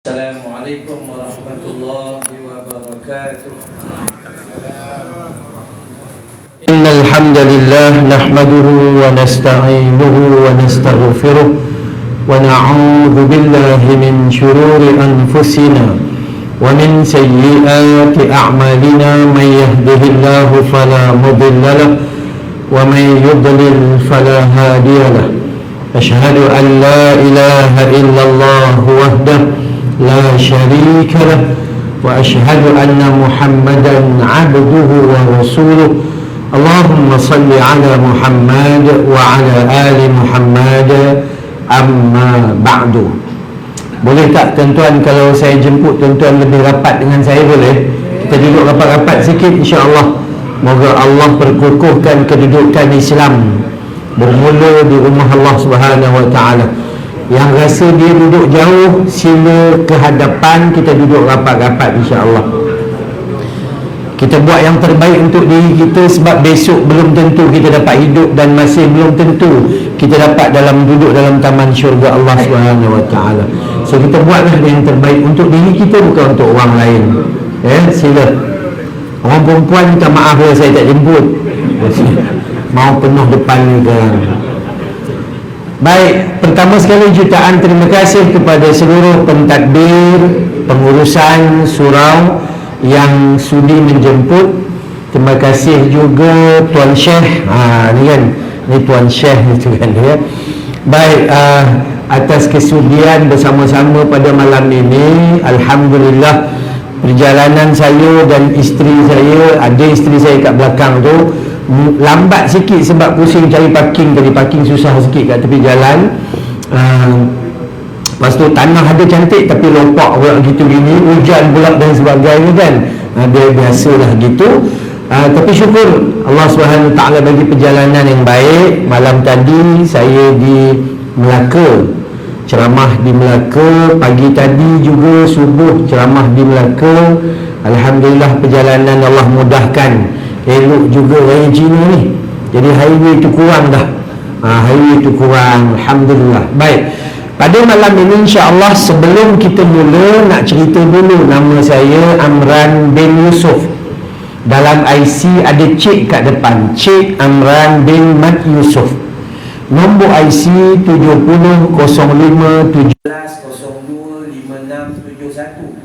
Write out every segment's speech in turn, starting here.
Assalamualaikum warahmatullahi wabarakatuh. Innal hamdalillah nahmaduhu wa nasta'inuhu wa nastaghfiruh wa na'udzu billahi min shururi anfusina wa min sayyiati a'malina may yahdihillahu fala mudilla lahu wa may yudlil fala hadiya lahu. Ashhadu an la ilaha illallah wahdahu لا شريك له وأشهد أن محمدا عبده ورسوله اللهم صل على محمد وعلى آل محمد أما بعد. Boleh tak tuan-tuan kalau saya jemput tuan-tuan lebih rapat dengan saya, boleh? Kita duduk rapat-rapat sikit insya-Allah. Moga Allah perkukuhkan kedudukan Islam bermula di rumah Allah Subhanahu wa taala. Yang rasa dia duduk jauh, sila ke hadapan, kita duduk rapat-rapat insya-Allah. Kita buat yang terbaik untuk diri kita, sebab besok belum tentu kita dapat hidup dan masih belum tentu kita dapat duduk dalam taman syurga Allah Subhanahu wa taala. So kita buatlah yang terbaik untuk diri kita, bukan untuk orang lain. Sila. Orang perempuan minta maaf kalau saya tak jemput. Mau penuh depan ni kan. Baik, pertama sekali jutaan terima kasih kepada seluruh pentadbir, pengurusan surau yang sudi menjemput. Terima kasih juga Tuan Syekh. Ni kan, ni Tuan Syekh itu kan ya. Baik, atas kesudian bersama-sama pada malam ini. Alhamdulillah, perjalanan saya dan isteri saya, ada isteri saya kat belakang tu, lambat sikit sebab pusing cari parking. Tadi parking susah sikit kat tepi jalan. Lepas tu tanah ada cantik tapi lompak pula gitu gini, hujan pula dan sebagainya kan. Dia biasalah gitu. Tapi syukur Allah SWT bagi perjalanan yang baik. Malam tadi saya di Melaka, ceramah di Melaka. Pagi tadi juga subuh ceramah di Melaka. Alhamdulillah perjalanan Allah mudahkan. Elok juga raya Cina ni, jadi highway tu kurang dah. Highway tu kurang, Alhamdulillah. Baik, pada malam ini insya-Allah, sebelum kita mula, nak cerita dulu. Nama saya Amran bin Yusuf. Dalam IC ada Cik kat depan, Cik Amran bin Mat Yusuf. Nombor IC 700517025671.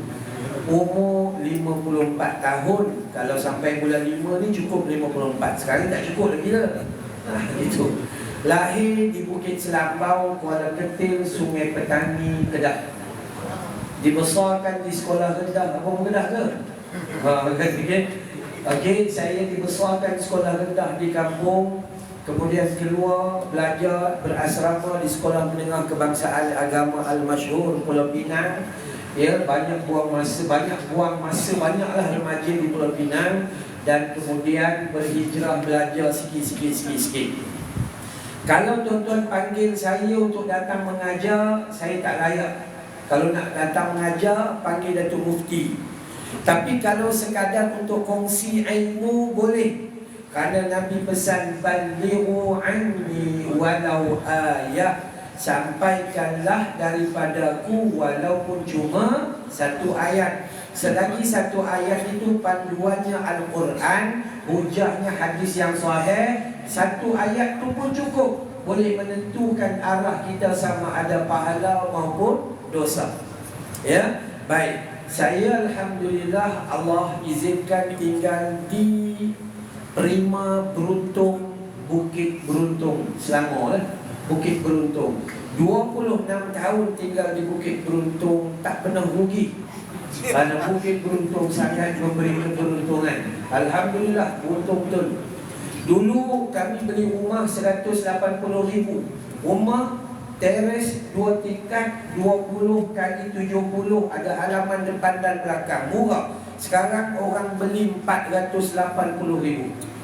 Umur 54 tahun. Kalau sampai bulan 5 ni cukup 54. Sekarang tak cukup lagi dah. Itu. Lahir di Bukit Selambau, Kuala Ketil, Sungai Petani, Kedah. Dibesarkan di sekolah rendah. Apa Kedah ke? Okey, saya dibesarkan di sekolah rendah di kampung. Kemudian keluar belajar berasrama di Sekolah Menengah Kebangsaan Agama Al-Masyhur Pulau Pinang. Ya, banyaklah remaja di Pulau Pinang, dan kemudian berhijrah belajar sikit. Kalau tuan-tuan panggil saya untuk datang mengajar, saya tak layak. Kalau nak datang mengajar, panggil Datuk Mufti. Tapi kalau sekadar untuk kongsi ilmu, boleh. Kerana Nabi pesan, balighu anni walau ayat, sampaikanlah daripadaku walaupun cuma satu ayat. Selagi satu ayat itu panduannya Al-Quran, hujahnya hadis yang sahih, satu ayat itu pun cukup, boleh menentukan arah kita sama ada pahala maupun dosa. Ya, baik. Saya Alhamdulillah Allah izinkan tinggal di Prima Beruntung, Bukit Beruntung, Selangor. Bukit Beruntung, 26 tahun tinggal di Bukit Beruntung, tak pernah rugi. Kerana Bukit Beruntung sangat memberi keberuntungan. Alhamdulillah, beruntung betul. Dulu kami beli rumah 180,000. Rumah teres 2 tingkat, 20 kali 70, ada halaman depan dan belakang, murah. Sekarang orang beli 480,000.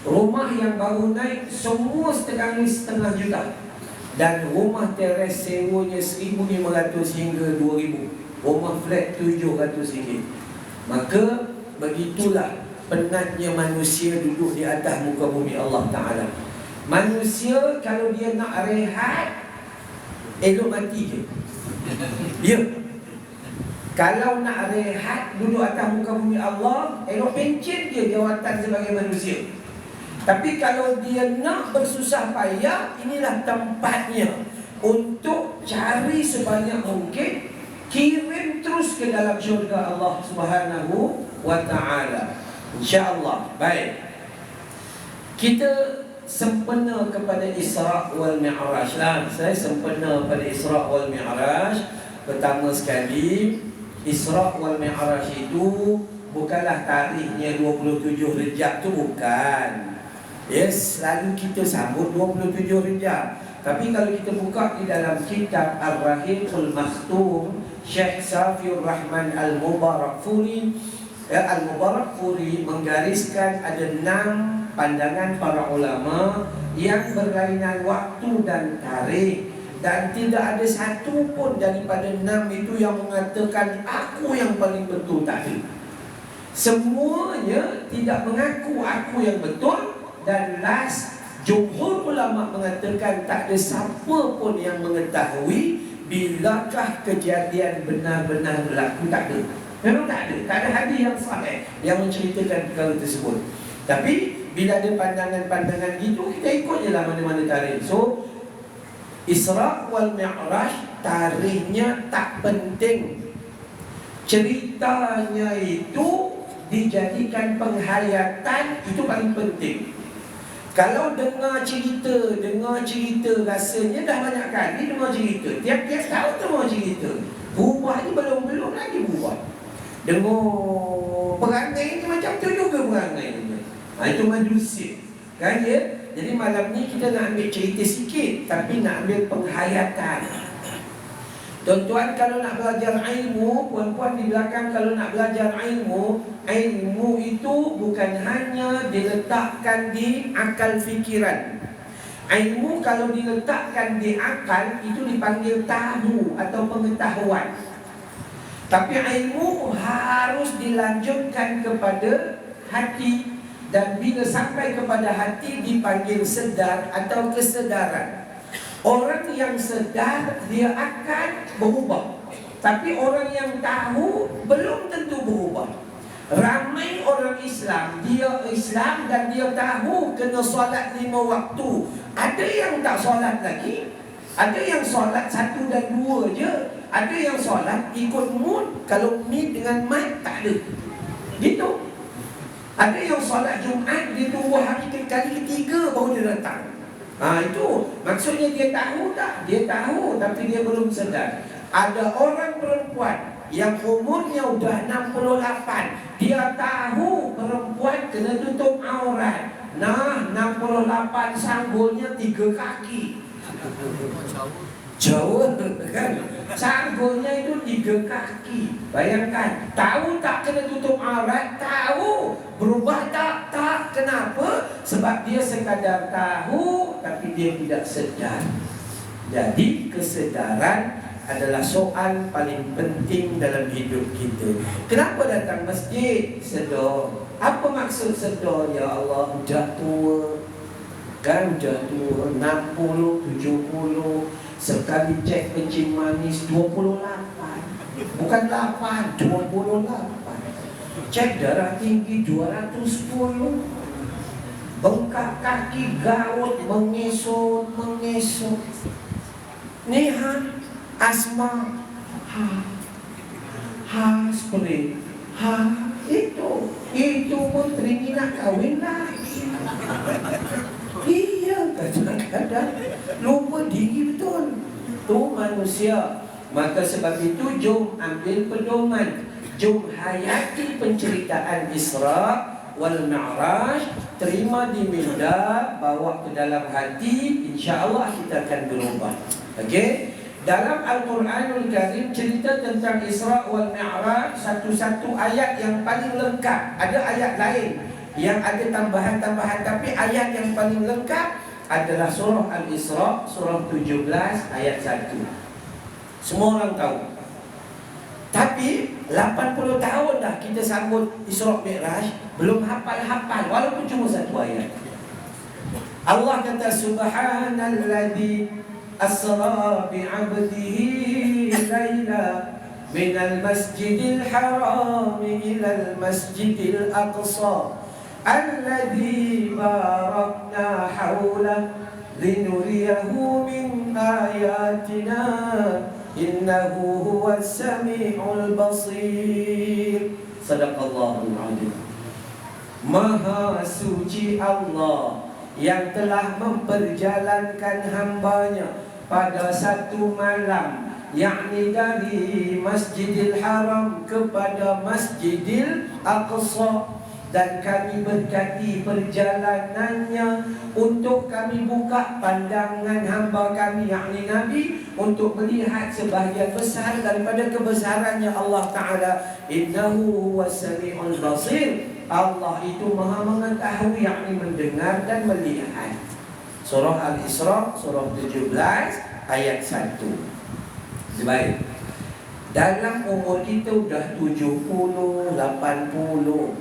Rumah yang baru naik semua setengah juta. Dan rumah teres sewanya 1,500 hingga 2,000. Rumah flat 700 ringgit. Maka begitulah penatnya manusia duduk di atas muka bumi Allah Ta'ala. Manusia kalau dia nak rehat, elok mati je. Ya. Kalau nak rehat duduk atas muka bumi Allah, elok pencet dia jawatan sebagai manusia. Tapi kalau dia nak bersusah payah, inilah tempatnya untuk cari sebanyak mungkin, kirim terus ke dalam syurga Allah Subhanahu wa ta'ala. InsyaAllah. Baik, kita sempena kepada Isra' wal Mi'raj lah. Saya sempena pada Isra' wal Mi'raj. Pertama sekali, Isra' wal Mi'raj itu bukanlah tarikhnya 27 Rejab tu, bukan. Yes, selalu kita sambut 27 Rejab. Tapi kalau kita buka di dalam kitab Ar-Rahiqul Makhtum, Syekh Safiur Rahman Al-Mubarakfuri menggariskan ada 6 pandangan para ulama yang berlainan waktu dan tarikh, dan tidak ada satu pun daripada 6 itu yang mengatakan aku yang paling betul. Tak ada. Semuanya tidak mengaku aku yang betul. Dan last, jumhur ulama mengatakan tak ada siapa pun yang mengetahui bilakah kejadian benar-benar berlaku. Tak ada. Memang tak ada. Tak ada hadis yang sahih yang menceritakan perkara tersebut. Tapi bila ada pandangan-pandangan gitu, kita ikut je lah mana-mana tarikh. So, Isra' wal Mi'raj tarikhnya tak penting. Ceritanya itu dijadikan penghayatan, itu paling penting. Kalau dengar cerita rasanya dah banyak kali dengar cerita. Tiap-tiap tahun dengar cerita. Berubah ni belum lagi berubah. Dengar perangai ni macam tu juga perangai ni. Itu manusia. Kan ya? Jadi malam ni kita nak ambil cerita sikit, tapi nak ambil penghayatan. Tuan-tuan, kalau nak belajar ilmu, puan-puan di belakang, kalau nak belajar ilmu, ilmu itu bukan hanya diletakkan di akal fikiran. Ilmu kalau diletakkan di akal, itu dipanggil tahu atau pengetahuan. Tapi ilmu harus dilanjutkan kepada hati, dan bila sampai kepada hati dipanggil sedar atau kesedaran. Orang yang sedar dia akan berubah, tapi orang yang tahu belum tentu berubah. Ramai orang Islam, dia Islam dan dia tahu kena solat 5 waktu. Ada yang tak solat lagi, ada yang solat 1 dan 2 je, ada yang solat ikut mood. Kalau mood dengan mat tak ada. Gitu. Ada yang solat Jumaat dia tunggu hari kali ketiga baru dia datang. Itu maksudnya dia tahu tak? Dia tahu tapi dia belum sedar. Ada orang perempuan yang umurnya udah 68, dia tahu perempuan kena tutup aurat. Nah, 68 sanggulnya 3 kaki. Jauh kan? Sanggulnya itu 3 kaki. Bayangkan, tahu tak kena tutup aurat? Tahu. Berubah tak? Tak. Kenapa? Sebab dia sekadar tahu tapi dia tidak sedar. Jadi kesedaran adalah soal paling penting dalam hidup kita. Kenapa datang masjid? Sedar. Apa maksud sedar? Ya Allah, dah tua. Kan dah tua, 60, 70. Sekali cek kencing manis 28. Bukan 8, 28. Cek darah tinggi 210. Bengkak kaki, gaut, mengesot. Ni asma. Spray. Itu putri ni nak kahwin lagi. Iya, kadang-kadang lupa diri betul. Tu manusia. Maka sebab itu jom ambil pedoman, jom hayati penceritaan Isra' wal Mi'raj, terima di minda, bawa ke dalam hati, insya-Allah kita akan berubah. Okey? Dalam Al-Quranul Karim cerita tentang Isra' wal Mi'raj, satu-satu ayat yang paling lengkap. Ada ayat lain yang ada tambahan-tambahan, tapi ayat yang paling lengkap adalah surah Al-Isra', surah 17 ayat 1. Semua orang tahu. Tapi 80 tahun dah kita sambut Isra' Mi'raj, belum hafal-hafal walaupun cuma satu ayat. Allah kata subhanalladzi asra bi'abdihi laila minal masjidil haram ilal masjidil aqsa alladhi barakna hawla linuriyahu min ayatina innahu huwas sami'ul basir. Sadaqallahul azim. Maha suci Allah yang telah memperjalankan hambanya pada satu malam, yakni dari Masjidil Haram kepada Masjidil Aqsa, dan kami berkati perjalanannya untuk kami buka pandangan hamba kami, yakni Nabi, untuk melihat sebahagian besar daripada kebesarannya Allah Ta'ala. Innahu huwas sami'ul basir. Allah itu maha mengetahui, yakni mendengar dan melihat. Surah Al-Isra, surah 17 ayat 1. Baik. Dalam umur kita sudah 70, 80,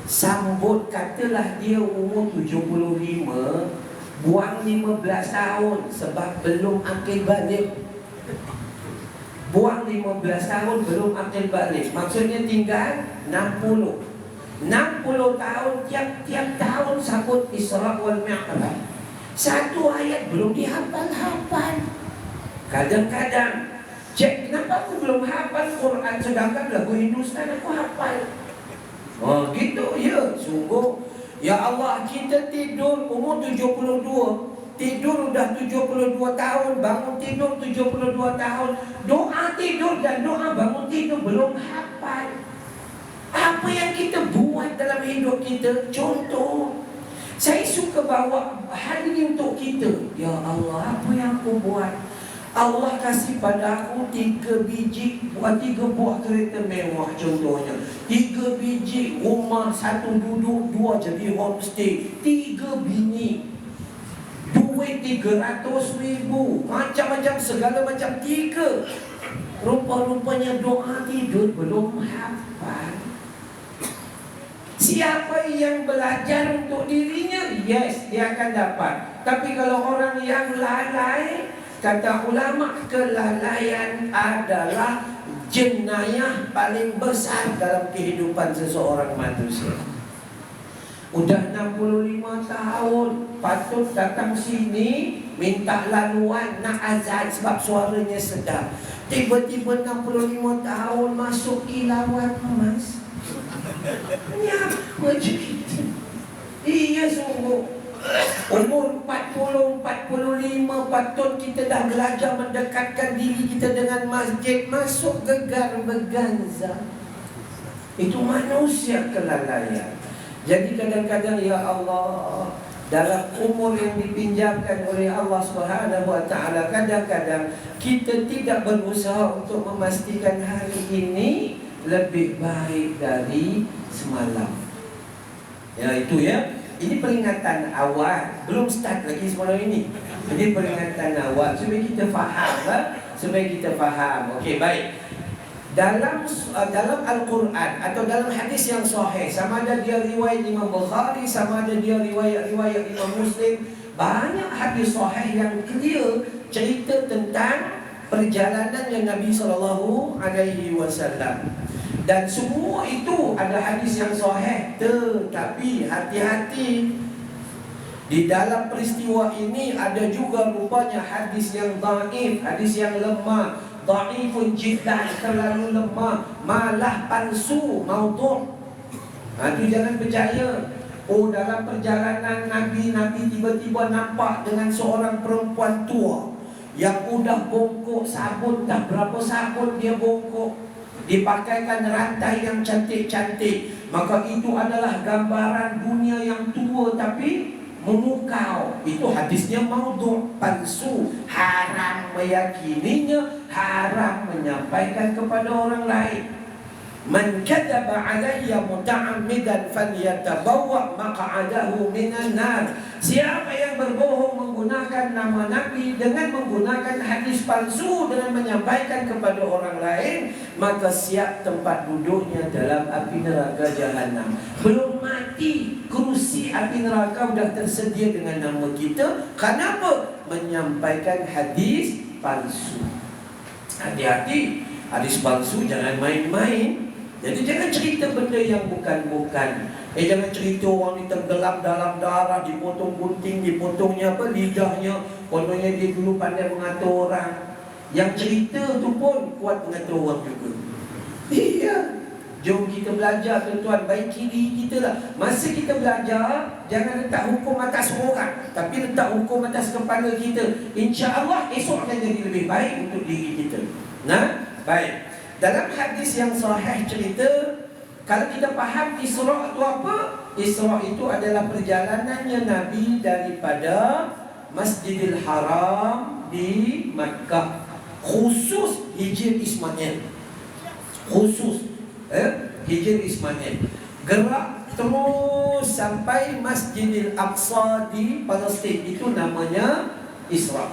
sambut katalah dia umur 75, buang 15 tahun sebab belum akil balik. Buang 15 tahun belum akil balik, maksudnya tinggal 60 tahun, tiap-tiap tahun sambut Isra wal Mi'raj. Satu ayat belum dihafal-hafal. Kadang-kadang cek, kenapa aku belum hafal Quran sedangkan lagu Hindustan aku hafal. Oh gitu ya, sungguh. Ya Allah, kita tidur umur 72, tidur udah 72 tahun, bangun tidur 72 tahun, doa tidur dan doa bangun tidur belum hafal. Apa yang kita buat dalam hidup kita? Contoh, saya suka bawa hal ini untuk kita. Ya Allah, apa yang aku buat? Allah kasih pada aku 3 buah kereta mewah contohnya, 3 biji rumah, 1 duduk, 2 jadi homestay, 3 bini, duit 300,000, macam-macam segala macam 3. Rupa-rupanya doa tidur belum hafal. Siapa yang belajar untuk dirinya, yes, dia akan dapat. Tapi kalau orang yang lalai, kata ulama, kelalaian adalah jenayah paling besar dalam kehidupan seseorang manusia. Udah 65 tahun, patut datang sini minta laluan, nak azan sebab suaranya sedap. Tiba-tiba 65 tahun masuk kilauan emas. Ini apa cerita? Iya sungguh. Umur 40, 45 patut kita dah belajar mendekatkan diri kita dengan masjid, masuk gegar berganza. Itu manusia kelalaian. Jadi kadang-kadang ya Allah, dalam umur yang dipinjamkan oleh Allah Subhanahu wa taala, kadang-kadang kita tidak berusaha untuk memastikan hari ini lebih baik dari semalam. Ya itu ya. Ini peringatan awal, belum start lagi semalam ini. Ini peringatan awal supaya kita faham, Okey, baik. Dalam Al-Quran atau dalam hadis yang sahih, sama ada dia riwayat Imam Bukhari, sama ada dia riwayat Imam Muslim, banyak hadis sahih yang clear cerita tentang perjalanan yang Nabi SAW. Dan semua itu ada hadis yang sahih. Tetapi hati-hati, di dalam peristiwa ini ada juga rupanya hadis yang dhaif, hadis yang lemah, dhaifun jiddan, terlalu lemah, malah palsu, maudhu'. Itu jangan percaya. Oh, dalam perjalanan Nabi tiba-tiba nampak dengan seorang perempuan tua yang udah bongkok sabun, dah berapa sabun dia bongkok, dipakaikan rantai yang cantik-cantik. Maka itu adalah gambaran dunia yang tua tapi memukau. Itu hadisnya maudhu', palsu, haram meyakininya, haram menyampaikan kepada orang lain. Man kadzaba alayya muta'ammidan falyatabawwa maq'adahu minan nar. Siapa yang berbohong menggunakan nama Nabi dengan menggunakan hadis palsu, dengan menyampaikan kepada orang lain, maka siap tempat duduknya dalam api neraka jahanam. Belum mati, kerusi api neraka sudah tersedia dengan nama kita. Kenapa? Menyampaikan hadis palsu. Hati-hati. Hadis palsu jangan main-main. Jadi jangan cerita benda yang bukan-bukan. Jangan cerita orang ni tenggelam dalam darah, dipotong gunting, dipotongnya apa, lidahnya. Kononnya dia dulu pandai mengatur orang. Yang cerita tu pun kuat mengatur orang juga. Iya. Jom kita belajar tuan-tuan, baiki diri kita lah. Masa kita belajar, jangan letak hukum atas orang, tapi letak hukum atas kepala kita. InsyaAllah esok akan jadi lebih baik untuk diri kita. Nah, baik. Dalam hadis yang sahih cerita, kalau kita faham Isra' itu apa? Isra' itu adalah perjalanannya Nabi daripada Masjidil Haram di Makkah, khusus Hijr Ismail. Khusus Hijr Ismail, gerak terus sampai Masjidil Aqsa di Palestin. Itu namanya Isra'.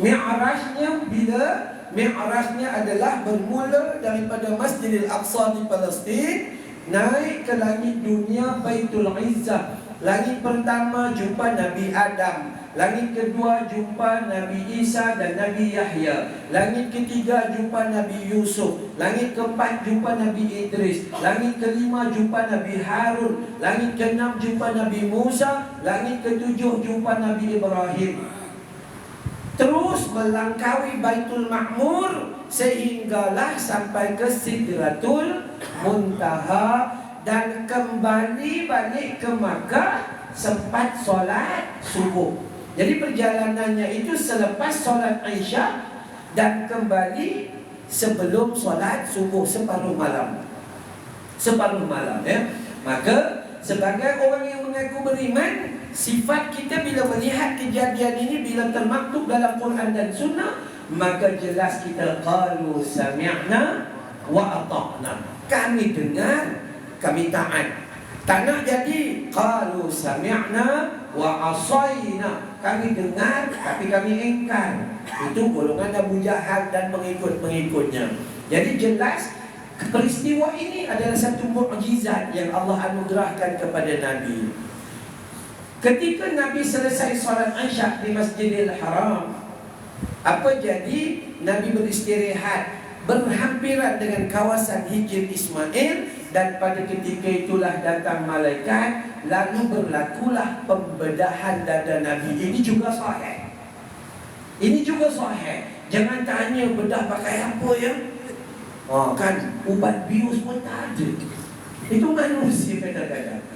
Mi'rajnya bila? Mi'rajnya adalah bermula daripada Masjidil Aqsa di Palestin, naik ke langit dunia Baitul Izzah. Langit pertama jumpa Nabi Adam, langit kedua jumpa Nabi Isa dan Nabi Yahya, langit ketiga jumpa Nabi Yusuf, langit keempat jumpa Nabi Idris, langit kelima jumpa Nabi Harun, langit keenam jumpa Nabi Musa, langit ketujuh jumpa Nabi Ibrahim. Terus melangkaui Baitul Ma'mur sehinggalah sampai ke Sidratul Muntaha dan kembali balik ke Makkah sempat solat subuh. Jadi perjalanannya itu selepas solat Isya dan kembali sebelum solat subuh, separuh malam. Separuh malam ya. Maka sebagai orang yang mengaku beriman, sifat kita bila melihat kejadian ini, bila termaktub dalam Quran dan Sunnah, maka jelas kita qalu sami'na wa ata'na. Kami dengar, kami taat. Tak nak jadi qalu sami'na wa asayna. Kami dengar tapi kami ingkar. Itu golongan Abu Jahal dan pengikut-pengikutnya. Jadi jelas peristiwa ini adalah satu mukjizat yang Allah anugerahkan kepada Nabi. Ketika Nabi selesai solat Isya di Masjidil Haram, apa jadi? Nabi beristirahat berhampiran dengan kawasan Hijr Ismail, dan pada ketika itulah datang malaikat, lalu berlakulah pembedahan dada Nabi. Ini juga sahih. Ini juga sahih. Jangan tanya bedah pakai apa ya? Kan ubat bius pun tak ada. Itu manusia kadang-kadang.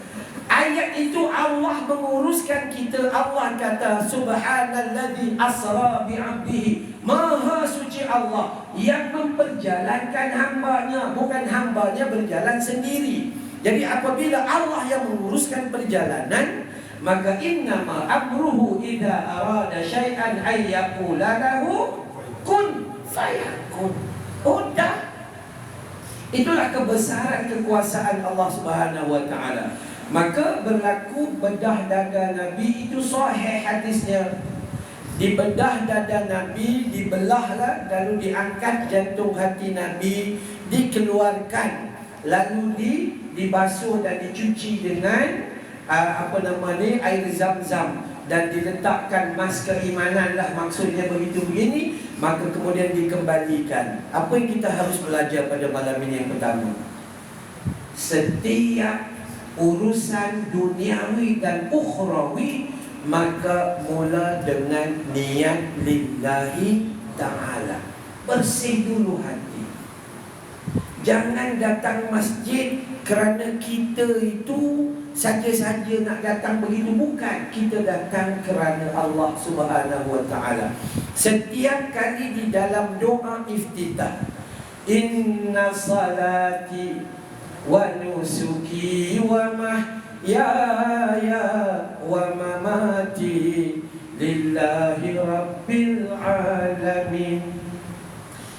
Ayat itu Allah menguruskan kita. Allah kata subhanalladzi asra bi'abdihi. Maha suci Allah yang memperjalankan hambanya, bukan hambanya berjalan sendiri. Jadi apabila Allah yang menguruskan perjalanan, maka innama amruhu idza arada syai'an ay yaqula lahu kun fayakun. Udah. Itulah kebesaran kekuasaan Allah Subhanahu wa taala. Maka berlaku bedah dada Nabi, itu sahih hadisnya. Dibedah dada Nabi, dibelahlah, lalu diangkat jantung hati Nabi, dikeluarkan, lalu dibasuh dan dicuci dengan air zam-zam, dan diletakkan mas keimanan lah, maksudnya begitu begini. Maka kemudian dikembalikan. Apa yang kita harus belajar pada malam ini? Yang pertama, setiap urusan duniawi dan ukhrawi, maka mula dengan niat lillahi ta'ala. Bersih dulu hati. Jangan datang masjid kerana kita itu saja-saja nak datang begitu. Bukan. Kita datang kerana Allah Subhanahu wa ta'ala. Setiap kali di dalam doa iftitah, inna salati wa nusuki wa mahyaya wa mamati lillahi rabbil alamin.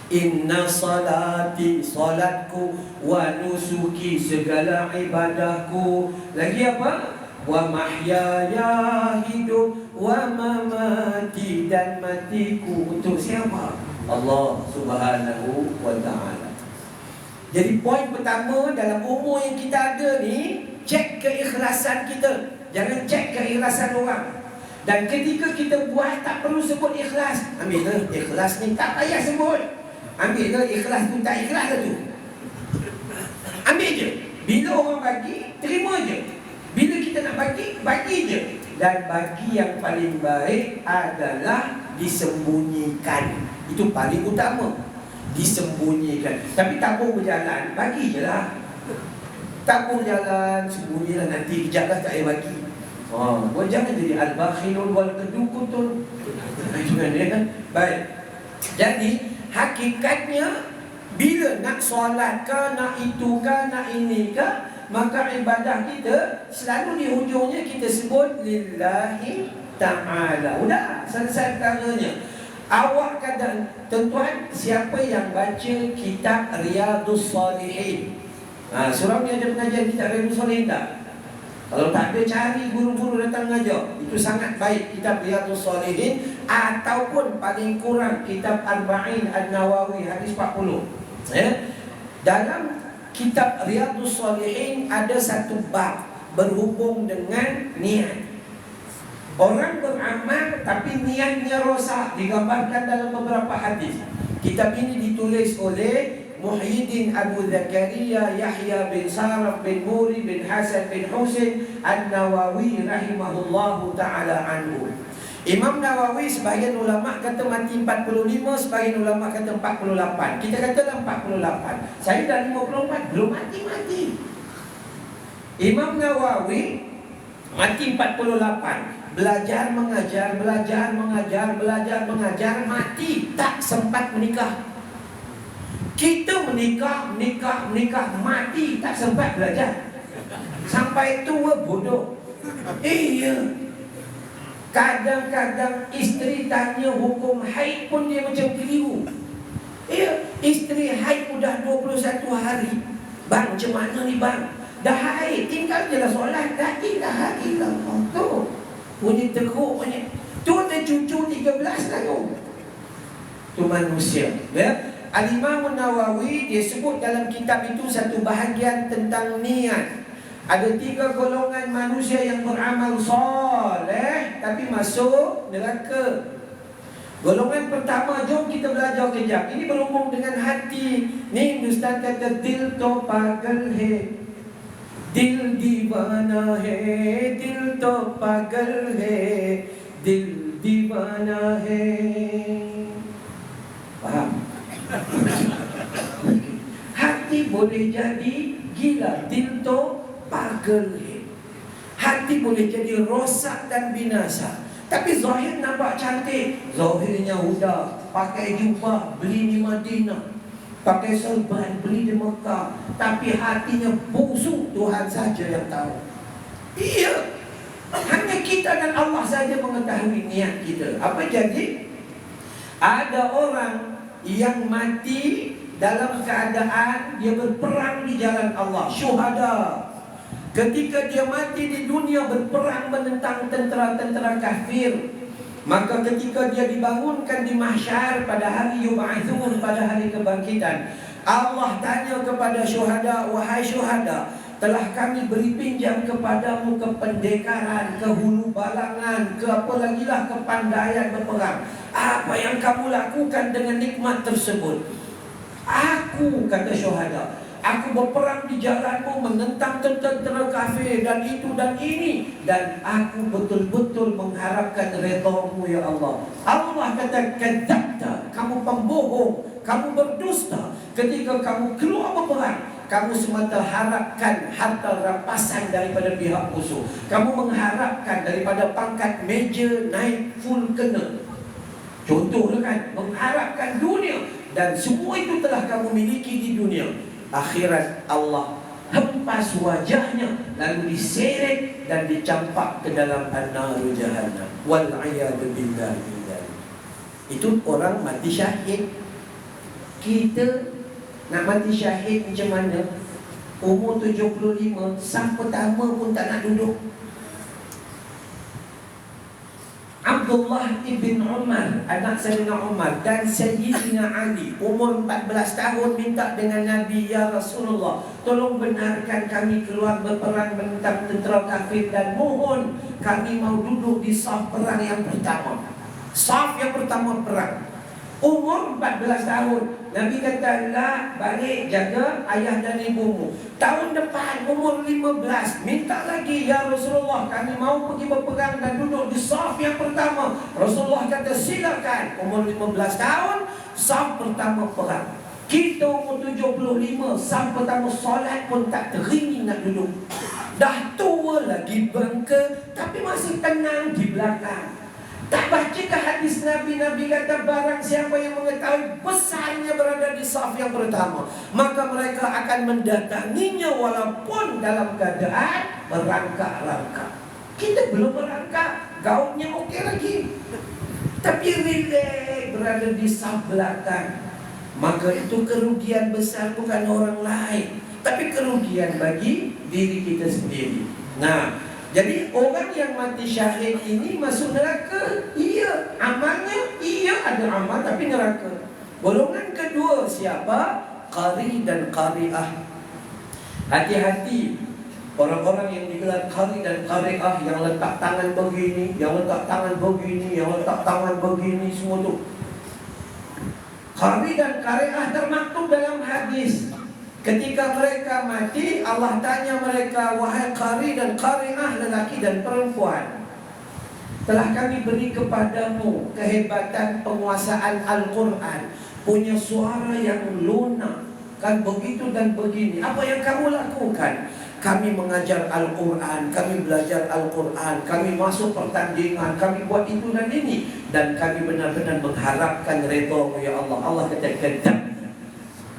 Inna salati, salatku, wa nusuki, segala ibadahku, lagi apa? Wa mahyaya, hidup, wa mamati, dan matiku. Untuk siapa? Allah Subhanahu wa ta'ala. Jadi poin pertama dalam umur yang kita ada ni, cek keikhlasan kita. Jangan cek keikhlasan orang. Dan ketika kita buat, tak perlu sebut ikhlas. Ambil ikhlas ni tak payah sebut. Ambil je, ikhlas tu tak ikhlas lah tu. Ambil je. Bila orang bagi, terima je. Bila kita nak bagi je. Dan bagi yang paling baik adalah disembunyikan. Itu paling utama. Disembunyikan. Tapi tabung berjalan, bagi je lah. Tabung jalan, sembunyilah, nanti kejap lah tak payah bagi. Jangan jadi al-bakhilun wal-kedukutul. Itu kan dia kan. Baik. Jadi hakikatnya bila nak solat ke, nak itu ke, nak ini ke, maka ibadah kita selalu di hujungnya kita sebut lillahi ta'ala. Udah, selesai perkaranya. Awak kata, tuan-tuan, siapa yang baca kitab Riyadhus Salihin? Surau ni ada pengajian kitab Riyadhus Salihin tak? Kalau tak ada, cari guru-guru datang mengajar. Itu sangat baik, kitab Riyadhus Salihin. Ataupun paling kurang kitab Arba'in An-Nawawi hadis 40. Dalam kitab Riyadhus Salihin ada satu bab berhubung dengan niat. Orang beramal tapi niatnya rosak, digambarkan dalam beberapa hadis. Kitab ini ditulis oleh Muhyiddin Abu Zakaria Yahya bin Saraf bin Muri bin Hasan bin Husain An-Nawawi rahimahullahu ta'ala anhu. Imam Nawawi sebahagian ulama kata mati 45, sebahagian ulama kata 48. Kita katalah 48. Saya dah 54, belum mati-mati. Imam Nawawi mati 48. Belajar mengajar, mati tak sempat menikah. Kita menikah, mati tak sempat belajar. Sampai tua bodoh. Iya. Kadang-kadang isteri tanya hukum haid pun dia macam keliru. Isteri haid udah 21 hari. Bang, macam mana ni bang? Dah haid, tinggal je lah solat. La ilaha illallah. Tu bunyi teruk punya. Tu ada cucu 13 lah tu. Tu manusia. Al-Imam Nawawi dia sebut dalam kitab itu satu bahagian tentang niat. Ada 3 golongan manusia yang beramal soleh tapi masuk neraka. Golongan pertama, jom kita belajar kejap. Ini berhubung dengan hati. Ni Hindustan kata dil to pagal hai, dil divana hai, dil to pagal hai, dil divana hai. Faham? Hati boleh jadi gila, dil to pagal. Hati boleh jadi rosak dan binasa. Tapi zahir nampak cantik. Zahirnya huda, pakai jubah, beli di Madinah, pakai serban, beli di Mekah. Tapi hatinya busuk, Tuhan saja yang tahu. Iya, hanya kita dan Allah saja mengetahui niat kita. Apa jadi? Ada orang yang mati dalam keadaan dia berperang di jalan Allah, syuhada. Ketika dia mati di dunia berperang menentang tentera-tentera kafir, maka ketika dia dibangunkan di mahsyar pada hari yub'atsun, pada hari kebangkitan, Allah tanya kepada syuhada, wahai syuhada, telah kami beri pinjam kepadamu kependekaran, kehulu balangan, ke apa lagi lah, kepandaian berperang. Apa yang kamu lakukan dengan nikmat tersebut? Aku, kata syuhada, aku berperang di jalanmu menentang tentera kafir dan itu dan ini, dan aku betul-betul mengharapkan redha-Mu ya Allah. Allah kata, kadzabta, kamu pembohong, kamu berdusta. Ketika kamu keluar berperang, kamu semata harapkan harta rampasan daripada pihak musuh. Kamu mengharapkan daripada pangkat meja naik full kena. Contohnya kan, mengharapkan dunia, dan semua itu telah kamu miliki di dunia. Akhirat Allah hempas wajahnya, lalu diseret dan dicampak ke dalam an-naru jahannam. Wal'iyadu billahi. Itu orang mati syahid. Kita nak mati syahid macam mana? Umur 75, saf pertama pun tak nak duduk. Abdullah ibn Umar, anak Sayyidina Umar, dan Sayyidina Ali, umur 14 tahun, minta dengan Nabi, ya Rasulullah, tolong benarkan kami keluar berperang menentang tentera kafir, dan mohon kami mau duduk di saf perang yang pertama. Saf yang pertama perang. Umur 14 tahun. Nabi kata, lah, balik jaga ayah dan ibumu. Tahun depan umur 15, minta lagi, ya Rasulullah, kami mau pergi berperang dan duduk di saf yang pertama. Rasulullah kata, silakan. Umur 15 tahun, saf pertama perang. Kita umur 75, saf pertama solat pun tak teringin nak duduk. Dah tua lagi bangka, tapi masih tenang di belakang. Tak bacakah hadis Nabi? Nabi kata, barang siapa yang mengetahui besarnya berada di saf yang pertama, maka mereka akan mendatanginya walaupun dalam keadaan merangkak-rangkak. Kita belum merangkak, gaunnya okey lagi, tapi relax berada di saf belakang. Maka itu kerugian besar bukan orang lain, tapi kerugian bagi diri kita sendiri. Nah, jadi orang yang mati syahid ini masuk neraka. Iya, amalnya, iya ada amal tapi neraka. Golongan kedua siapa? Qari dan qari'ah. Hati-hati orang-orang yang digelar qari dan qari'ah, yang letak tangan begini, yang letak tangan begini, yang letak tangan begini, semua tu. Qari dan qari'ah termaktub dalam hadis. Ketika mereka mati, Allah tanya mereka, wahai qari dan qari'ah, lelaki dan perempuan, telah kami beri kepadamu kehebatan penguasaan Al-Quran, punya suara yang lunak, kan begitu dan begini. Apa yang kamu lakukan? Kami mengajar Al-Quran, kami belajar Al-Quran, kami masuk pertandingan, kami buat itu dan ini, dan kami benar-benar mengharapkan redha-Mu ya Allah. Allah kata,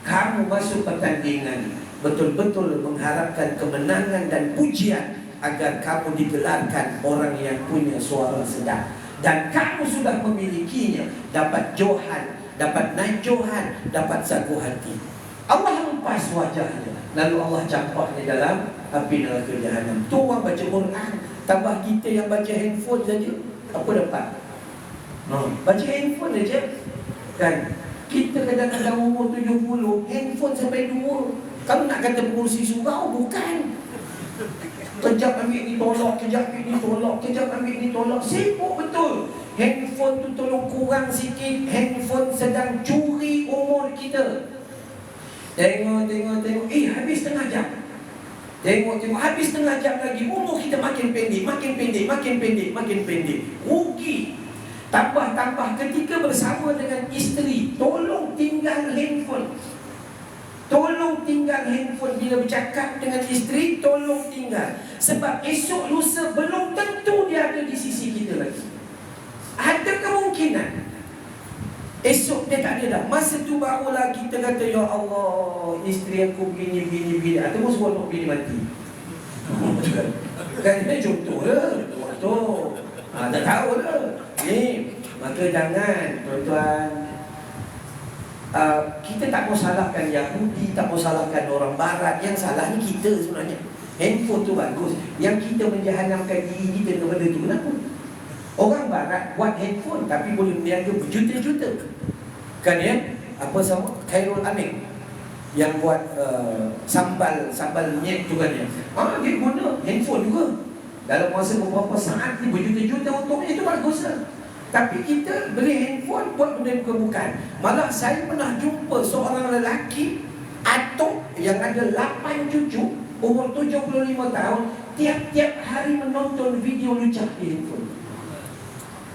kamu masuk pertandingan betul-betul mengharapkan kemenangan dan pujian agar kamu digelarkan orang yang punya suara sedap, dan kamu sudah memilikinya, dapat johan, dapat naik johan, dapat sagu hati. Allah lepas wajahnya, lalu Allah campaknya dalam api neraka jahanam. Tu orang baca Quran, tambah kita yang baca handphone saja, apa dapat? Baca handphone saja kan. Kita kadang-kadang umur 70, handphone sampai 2. Kalau nak kata pengurusi surau, bukan. Kejap ambil ni tolak, kejap ambil ni tolak, kejap ambil ni tolak. Sibuk betul. Handphone tu tolong kurang sikit. Handphone sedang curi umur kita. Tengok. Habis setengah jam. Tengok, habis setengah jam lagi. Umur kita makin pendek. Rugi. Tambah ketika bersama dengan isteri, tolong tinggal handphone. Bila bercakap dengan isteri, tolong tinggal. Sebab esok lusa belum tentu dia ada di sisi kita lagi. Ada kemungkinan esok dia tak ada dah. Masa tu barulah kita kata, ya Allah, isteri aku begini. Atau seronok bini mati. Kan dia contoh lah. Tak tahu lah. Ni, maka jangan tuan-tuan, kita tak mau salahkan Yahudi, tak mau salahkan orang Barat. Yang salah ni kita sebenarnya. Handphone tu bagus, yang kita menjahanamkan diri kita kepada tu. Kenapa? Orang Barat buat handphone tapi boleh meniaga berjuta-juta. Kan ya? Apa sama? Khairul Amin yang buat sambal minyak tu kan ya. Dia guna handphone juga. Dalam masa beberapa saat ni berjuta-juta untungnya, itu bagus lah. Tapi kita beli handphone buat benda bukan. Malah saya pernah jumpa seorang lelaki atuk yang ada 8 cucu, umur 75 tahun, tiap-tiap hari menonton video lucah di handphone.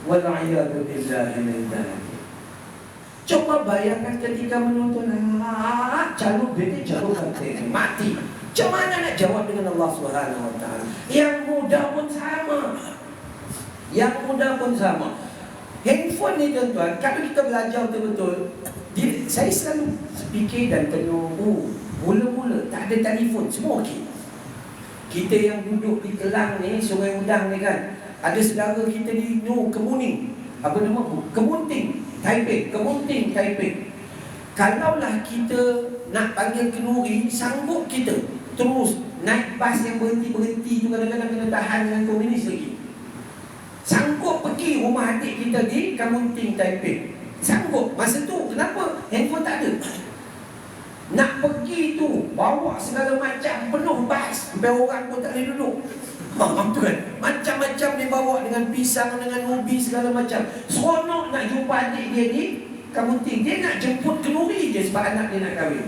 Wal'iyadu billahi min dzalik. Coba bayangkan ketika menonton, calon bini, calon kata mati. Macam mana nak jawab dengan Allah Subhanahu Wa Taala? Yang muda pun sama. Handphone ni tuan-tuan, kalau kita belajar betul-betul, saya selalu fikir dan tengok, mula-mula tak ada telefon, semua okey. Kita yang duduk di Kelang ni, Sungai Udang ni kan, ada saudara kita di Kemuning, apa nama? Kemunting, Taipei. Kalaulah kita nak panggil kenduri, sanggup kita terus naik bas yang berhenti tu, kadang-kadang kena tahan dengan komunis lagi. Sanggup pergi rumah adik kita di Kemunting, Taipei. Sanggup. Masa tu kenapa? Handphone tak ada. Nak pergi tu bawa segala macam, penuh bas, sampai orang pun tak boleh duduk. Tu kan, macam-macam dia bawa, dengan pisang, dengan ubi, segala macam. Seronok nak jumpa adik dia di kamunting. Dia nak jemput kenduri je sebab anak dia nak kahwin.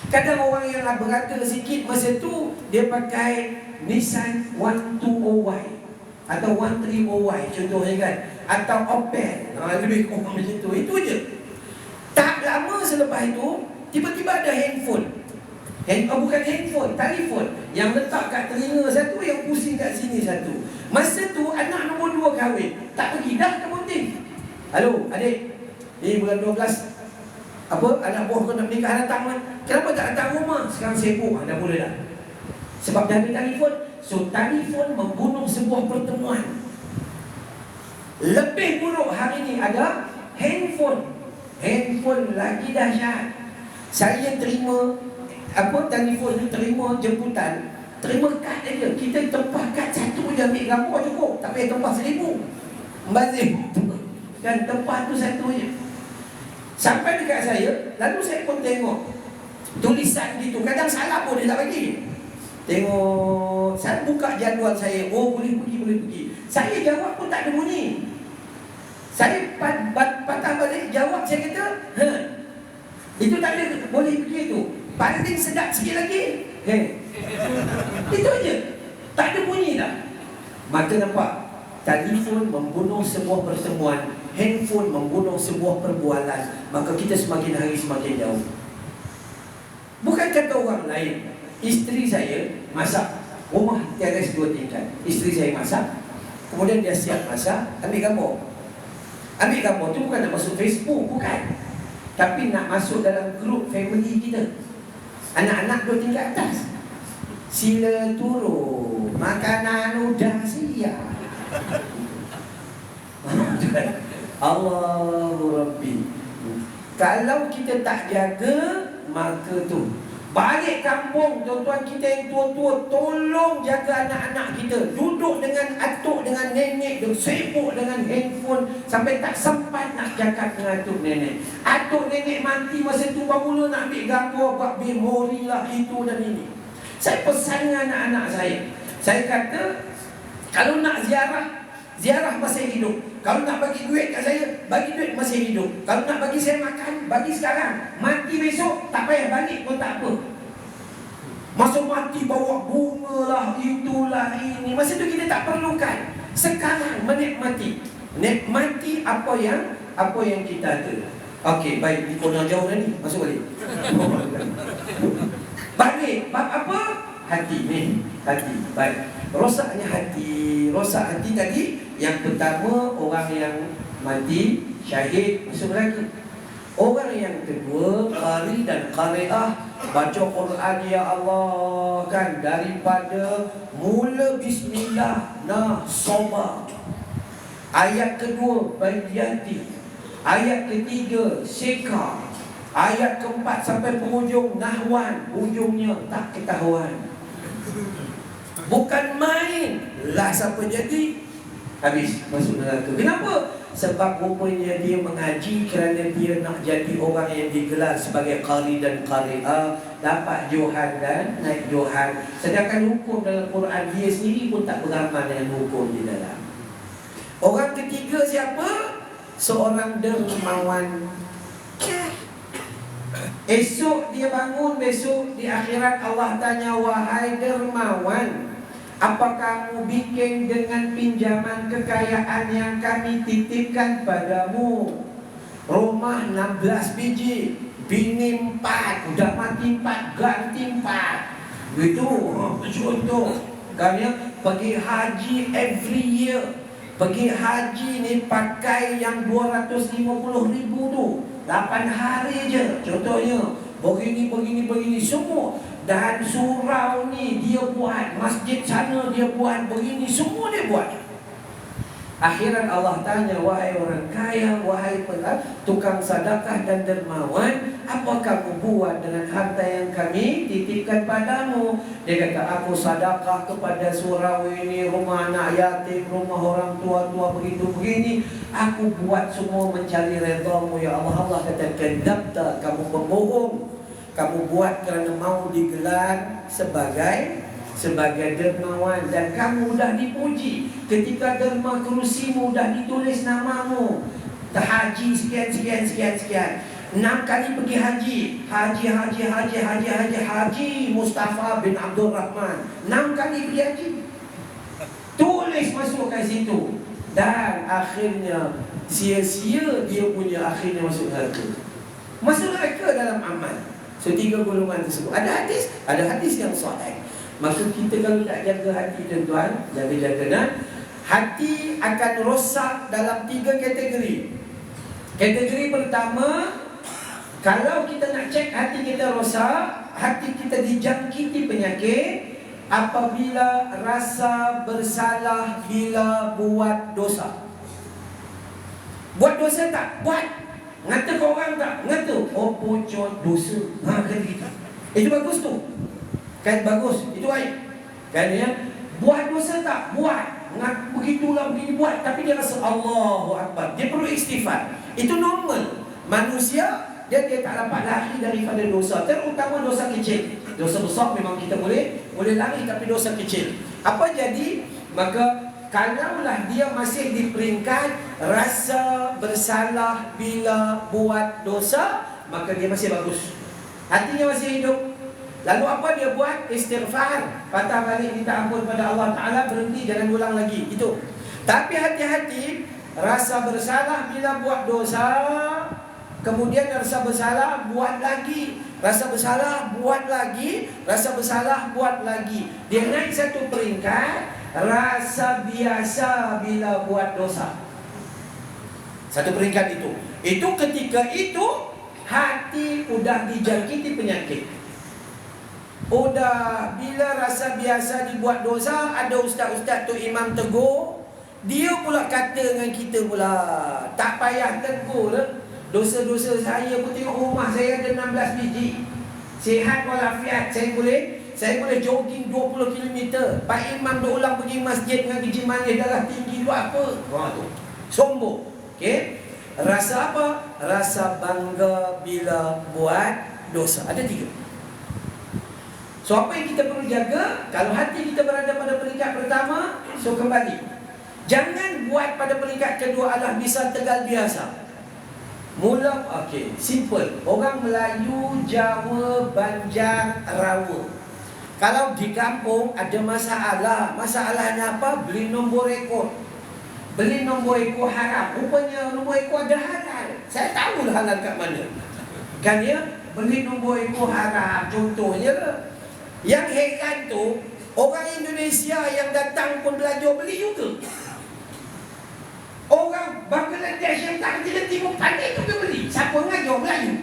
Kadang orang yang lah berada sikit masa tu, dia pakai Nissan 120Y atau 130Y contohnya kan, atau Opel, lebih kurang macam tu. Itu je. Tak lama selepas itu, tiba-tiba ada handphone. Bukan handphone, telefon yang letak kat telinga satu, yang pusing kat sini satu. Masa tu anak nombor 2 kahwin, tak pergi dah ke Ponting. Halo adik, ni bulan 12, apa anak buah kau nak menikah, datang kan? Kenapa tak datang rumah? Sekarang sibuk, dah boleh dah. Sebab dah ada telefon. So telefon membunuh sebuah pertemuan. Lebih buruk hari ni ada handphone. Handphone lagi dahsyat. Saya terima telefon ni, terima jemputan, terima kad aja. Kita tempah kad satu je, ambil gambar cukup. Tak payah tempah 1000. Membazir. Dan tempah tu satu je. Sampai dekat saya, lalu saya pun tengok tulisan gitu. Kadang salah pun dia tak bagi. Tengok, saya buka jadual saya. Oh, boleh pergi, boleh pergi. Saya jawab pun tak ada bunyi. Saya patah balik jawab, saya kata, itu tak ada, boleh pergi tu. Paling sedap sikit lagi. Itu aja. Tak ada bunyi dah. Maka nampak, telefon membunuh sebuah pertemuan, handphone membunuh sebuah perbualan. Maka kita semakin hari semakin jauh. Bukan kata orang lain. Isteri saya masak, rumah teres 2 tingkat. Isteri saya masak, kemudian dia siap masak, ambil gambar. Ambil gambar tu bukan nak masuk Facebook, bukan. Tapi nak masuk dalam grup family kita. Anak-anak 2 tingkat atas. Sila turun, makanan udah siap. Allahu Rabbi. Kalau kita tak jaga, maka tu balik kampung, tuan-tuan kita yang tua-tua, tolong jaga anak-anak kita. Duduk dengan atuk, dengan nenek, sibuk dengan handphone sampai tak sempat nak cakap dengan atuk nenek. Atuk nenek mati masa tu baru nak ambil gambar, buat memori lah itu dan ini. Saya pesan dengan anak-anak saya kata, kalau nak ziarah masih hidup. Kalau nak bagi duit kat saya, bagi duit masih hidup. Kalau nak bagi saya makan, bagi sekarang. Mati besok, tak payah balik pun tak apa. Masa mati bawa bunga lah, itulah ini. Masa tu kita tak perlukan. Sekarang menikmati. Nikmati apa yang kita ada. Okey, baik. Di corner jauh dah ni. Masuk balik. Balik. Bab apa? Hati ni. Hati. Baik. Rosaknya hati. Rosak hati tadi, yang pertama orang yang mati syahid masuk neraka. Orang yang kedua, qari dan qari'ah, baca Quran ya Allah kan, daripada mula bismillah soba. Ayat kedua bayyati. Ayat ketiga syika. Ayat keempat sampai penghujung nahwan, ujungnya tak ketahuan. Bukan main. Lah siapa jadi, habis masuk neraka. Kenapa? Sebab rupanya dia mengaji kerana dia nak jadi orang yang digelar sebagai qari dan qari'ah, dapat johan dan naik johan. Sedangkan hukum dalam Quran dia sendiri pun tak beramal dengan hukum di dalam. Orang ketiga siapa? Seorang dermawan. Esok dia bangun, besok di akhirat Allah tanya, wahai dermawan, apa kamu bikin dengan pinjaman kekayaan yang kami titipkan padamu? Rumah 16 biji, bini 4, udah mati 4, ganti 4. Itu contoh. Kami pergi haji every year. Pergi haji ni pakai yang 250,000 tu, 8 hari je. Contohnya begini semua. Dan surau ni dia buat, masjid sana dia buat, begini semua dia buat. Akhirat Allah tanya, wahai orang kaya, wahai tukang sedekah dan dermawan, apa kamu buat dengan harta yang kami titipkan padamu? Dia kata, aku sedekah kepada surau ini, rumah anak yatim, rumah orang tua-tua begini. Aku buat semua mencari redha-Mu ya Allah. Allah kata, kadzabta, kamu pembohong. Kamu buat kerana mau digelar sebagai dermawan, dan kamu dah dipuji. Ketika derma kerusimu dah ditulis namamu, Terhaji sekian. 6 kali pergi haji Mustafa bin Abdul Rahman. 6 kali pergi haji. Tulis masukkan situ. Dan akhirnya sia-sia dia punya akhirnya masuk neraka. Masuk neraka dalam amal. So 3 golongan tersebut. Ada hadis yang sahih. Maka kita kalau tak jaga hati tuan-tuan, jaga-jaga, hati akan rosak dalam 3 kategori. Kategori pertama, kalau kita nak cek hati kita rosak, hati kita dijangkiti penyakit apabila rasa bersalah bila buat dosa. Buat dosa tak? Buat. Ngata ke orang tak? Ngata. Oh, pucuk dosa. Kata gitu. Itu bagus tu. Kan bagus. Itu baik. Kan ya? Buat dosa tak? Buat. Begitulah begini buat. Tapi dia rasa Allahu Akbar. Dia perlu istighfar. Itu normal. Manusia dia tak dapat lari daripada dosa, terutama dosa kecil. Dosa besar memang kita boleh lari, tapi dosa kecil apa jadi? Maka kalaulah dia masih di peringkat rasa bersalah bila buat dosa, maka dia masih bagus, hatinya masih hidup. Lalu apa dia buat? Istighfar, patah balik, minta ampun pada Allah Ta'ala, berhenti, jangan ulang lagi. Itu. Tapi hati-hati, rasa bersalah bila buat dosa, kemudian rasa bersalah buat lagi, rasa bersalah buat lagi, rasa bersalah buat lagi. Dia naik satu peringkat, rasa biasa bila buat dosa. Satu peringkat itu. Itu ketika itu hati udah dijangkiti penyakit. Udah bila rasa biasa dibuat dosa, ada ustaz-ustaz tu imam tegur, dia pula kata dengan kita pula, tak payah tegur dah. Dosa-dosa saya pun tengok rumah saya ada 16 biji. Sihat walafiat, saya boleh jogging 20 km. Pak Imam duk ulang pergi masjid dengan biji manis darah tinggi tu apa? Wah tu. Sombong. Okey. Rasa apa? Rasa bangga bila buat dosa. Ada 3. So apa yang kita perlu jaga? Kalau hati kita berada pada peringkat pertama, so kembali. Jangan buat pada peringkat kedua adalah bisa tegal biasa. Mula, okey, simple. Orang Melayu, Jawa, Banjar, Rawa. Kalau di kampung ada masalah. Masalahnya apa? Beli nombor ekor. Beli nombor ekor haram. Rupanya nombor ekor ada halal. Saya tahu lah halal kat mana. Kan ya? Beli nombor ekor haram. Contohnya, yang heran tu, orang Indonesia yang datang pun belajar beli juga. Orang Bangladesh yang tak kerja timur pandai tu beli. Siapa ngajar Melayu?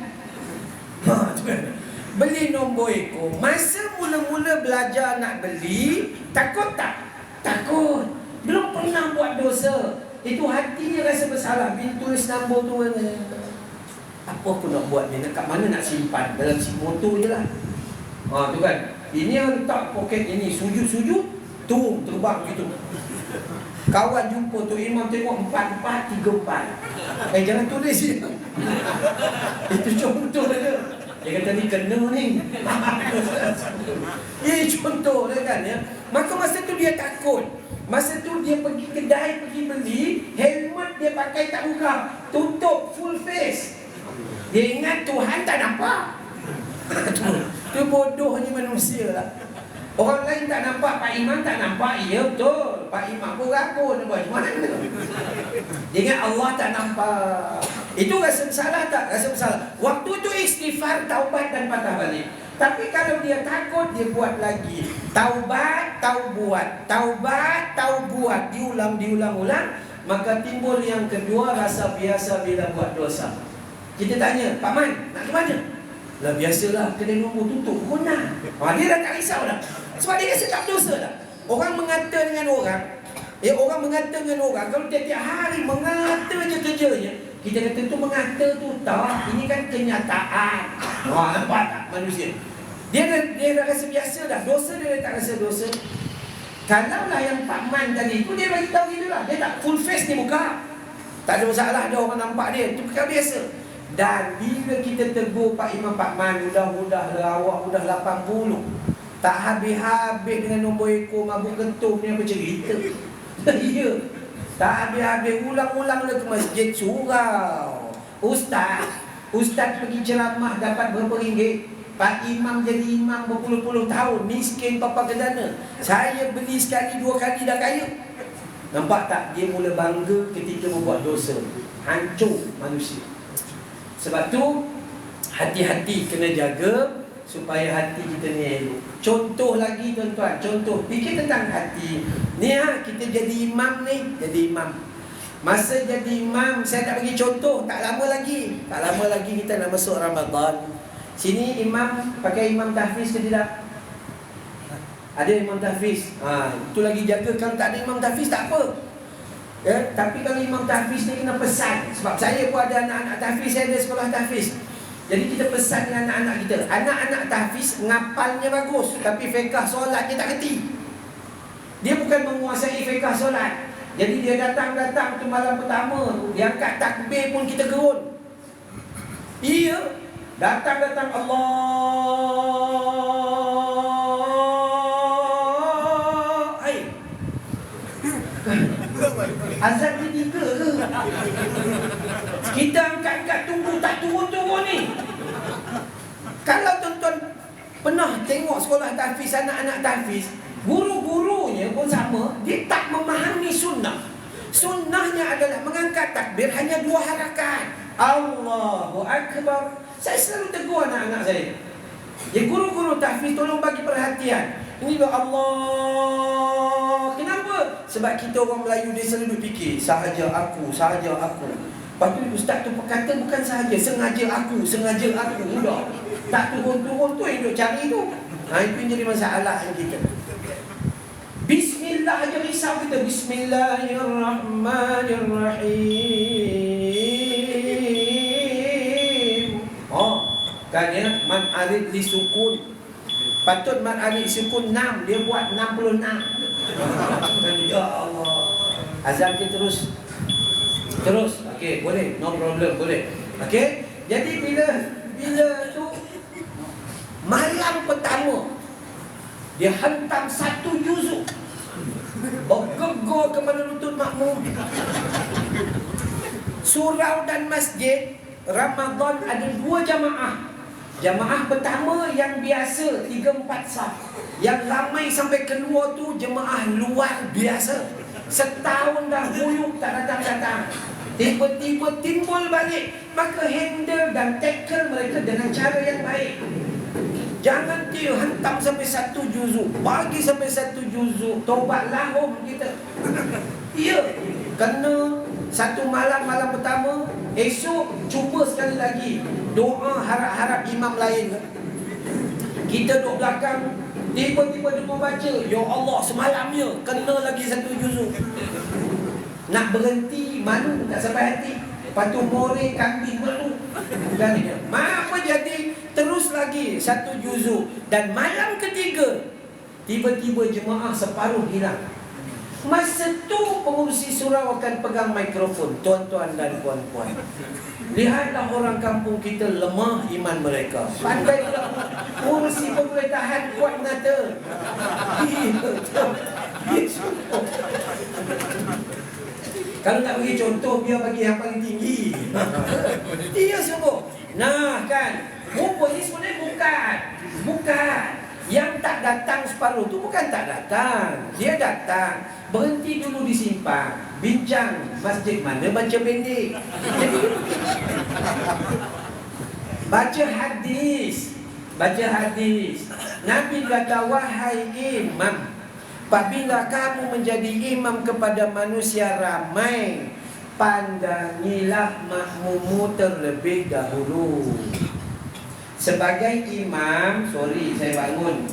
Beli nombor ekor. Masa mula-mula belajar nak beli, takut tak? Takut. Belum pernah buat dosa. Itu hatinya rasa bersalah. Bila tulis nombor tu, apa aku nak buat ni? Kat mana nak simpan? Dalam si motor je lah. Tu kan. Ini yang letak poket ini. Sujud-sujud, turun, terbang gitu. Kawan jumpa tu imam tengok 4-4, 3-4. Jangan tulis je. Itu contoh dia. Dia kata ni kena ni. Contoh dia kan ya. Maka masa tu dia takut. Masa tu dia pergi kedai, pergi beli, helmet dia pakai tak buka, tutup full face. Dia ingat Tuhan tak nampak. Tu bodohnya manusia lah. Orang lain tak nampak, Pak Imam tak nampak. Ya betul, Pak Imam pun ragu nak buat mana. Dia ingat Allah tak nampak. Itu rasa bersalah tak? Rasa bersalah. Waktu tu istighfar, taubat dan patah balik. Tapi kalau dia takut, dia buat lagi. Taubat, taubat, buat. Diulang-ulang. Maka timbul yang kedua, rasa biasa bila buat dosa. Kita tanya, Pak Man, nak ke mana? Lah biasalah, kedai nombor tutup. Guna. Dia dah tak risau dah. Sebab dia rasa tak dosa dah. Orang mengata dengan orang. Orang mengata dengan orang. Kalau tiap-tiap hari mengata je kerjanya, kita kata tu mengata tu tak. Ini kan kenyataan. Nampak tak manusia? Dia dah rasa biasa dah. Dosa dia dah tak rasa dosa. Kalaulah yang Pak Man tadi tu, dia bagi tahu gitu lah. Dia tak full face ni buka. Tak ada masalah, ada orang nampak dia. Itu perkara biasa. Dan bila kita tegur Pak Imam Pak Man, mudah-mudah awak sudah 80, tak habis-habis dengan nombor ekor mabuk ketum ni apa cerita. Ya. Tak habis-habis ulang-ulang ke masjid surau. Ustaz pergi ceramah dapat berapa ringgit? Pak Imam jadi imam berpuluh-puluh tahun, miskin papa kedana. Saya beli sekali 2 kali dah kaya. Nampak tak? Dia mula bangga ketika membuat dosa. Hancur manusia. Sebab tu hati-hati kena jaga supaya hati kita ni elok. Contoh lagi tuan-tuan, contoh fikir tentang hati. Ni kita jadi imam ni, jadi imam. Masa jadi imam, saya tak bagi contoh, tak lama lagi kita nak masuk Ramadan. Sini imam pakai imam tahfiz ke tidak? Ada imam tahfiz. Itu lagi jaga. Kalau tak ada imam tahfiz tak apa. Ya, tapi kalau imam tahfiz ni kena pesan. Sebab saya pun ada anak-anak tahfiz, saya ada sekolah tahfiz. Jadi kita pesan dengan anak-anak kita. Anak-anak tahfiz ngapalnya bagus, tapi fiqah solat dia tak kerti. Dia bukan menguasai fiqah solat. Jadi dia datang tu malam pertama, dia angkat takbir pun kita gerun. Iya, datang Allah. Azan ni 3 ke? Kita angkat-angkat tunggu tak turun-turun ni. Kalau tuan-tuan pernah tengok sekolah tahfiz, anak-anak tahfiz, guru-gurunya pun sama, dia tak memahami sunnah. Sunnahnya adalah mengangkat takbir hanya 2 harakat. Allahu Akbar. Saya selalu tegur anak-anak saya. Ya, guru-guru tahfiz tolong bagi perhatian. Ini doa Allah. Kenapa? Sebab kita orang Melayu dia selalu fikir sahaja aku. Lepas tu ustaz tu berkata bukan sahaja, sengaja aku. Udah. Tak turun-turun tu yang duk cari tu. Itu yang jadi masalah kita. Bismillah aja risau kita. Bismillahirrahmanirrahim. Kan ya, man arid li sukun. Patut man arid sukun 6, dia buat 66. Ya Allah. Azan kita terus. Okey, boleh, no problem, boleh. Okey. Jadi bila tu malam pertama dia hantam 1 juzuk. Bergegar ke mana lutut makmum. Surau dan masjid Ramadan ada 2 jamaah. Jamaah pertama yang biasa 3-4 saf. Yang ramai sampai keluar tu jemaah luar biasa. Setahun dah huyuk tak datang-datang. Tiba-tiba timbul balik. Maka handle dan tackle mereka dengan cara yang baik. Jangan dia hantam sampai 1 juzuk, bagi sampai 1 juzuk, taubat lahum kita. Ya, kena 1 malam pertama, esok cuba sekali lagi. Doa harap-harap imam lain. Kita duduk belakang, tiba-tiba dia baca, ya Allah semalamnya kena lagi 1 juzuk. Nak berhenti, malu tak sampai hati. Lepas tu more kambing malu. Apa jadi? Terus lagi 1 juzuk. Dan malam ketiga, tiba-tiba jemaah separuh hilang. Masa tu pengurusi surau akan pegang mikrofon. Tuan-tuan dan puan-puan, lihatlah orang kampung kita lemah iman mereka. Pandai pula pengurusi pemerintahan kuat mengata. Kalau nak bagi contoh, biar bagi yang paling tinggi. Dia semua. Nah kan, rupa ni sebenarnya bukan. Yang tak datang separuh tu bukan tak datang. Dia datang, berhenti dulu di simpang, bincang masjid mana baca pendek. Jadi baca hadis. Nabi kata, wahai imam, apabila kamu menjadi imam kepada manusia ramai, pandangilah makmummu terlebih dahulu. Sebagai imam, saya bangun.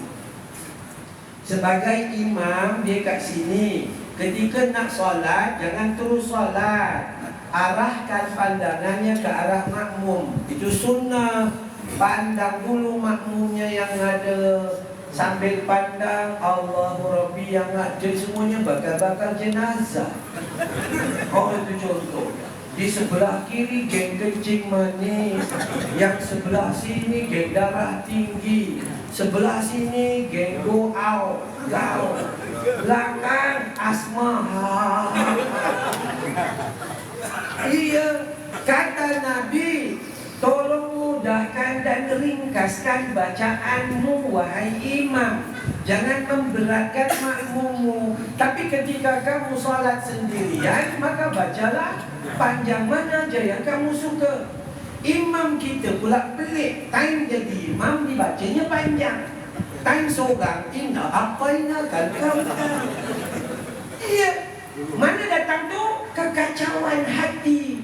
Sebagai imam, dia kat sini. Ketika nak solat, jangan terus solat. Arahkan pandangannya ke arah makmum. Itu sunnah. Pandang dulu makmumnya yang ada. Sambil pandang Allahu Rabbi yang ada, semuanya bakal jenazah. Itu contoh. Di sebelah kiri geng kencing manis, yang sebelah sini geng darah tinggi, sebelah sini geng go out, belakang asma. Iya, kata Nabi, tolong mudahkan dan ringkaskan bacaanmu wahai imam. Jangan memberatkan makmummu. Tapi ketika kamu sholat sendirian, maka bacalah panjang mana aja yang kamu suka. Imam kita pula pelik, time jadi imam dibacanya panjang, time seorang inna apaina kan kau. Iya, mana datang tu kekacauan hati.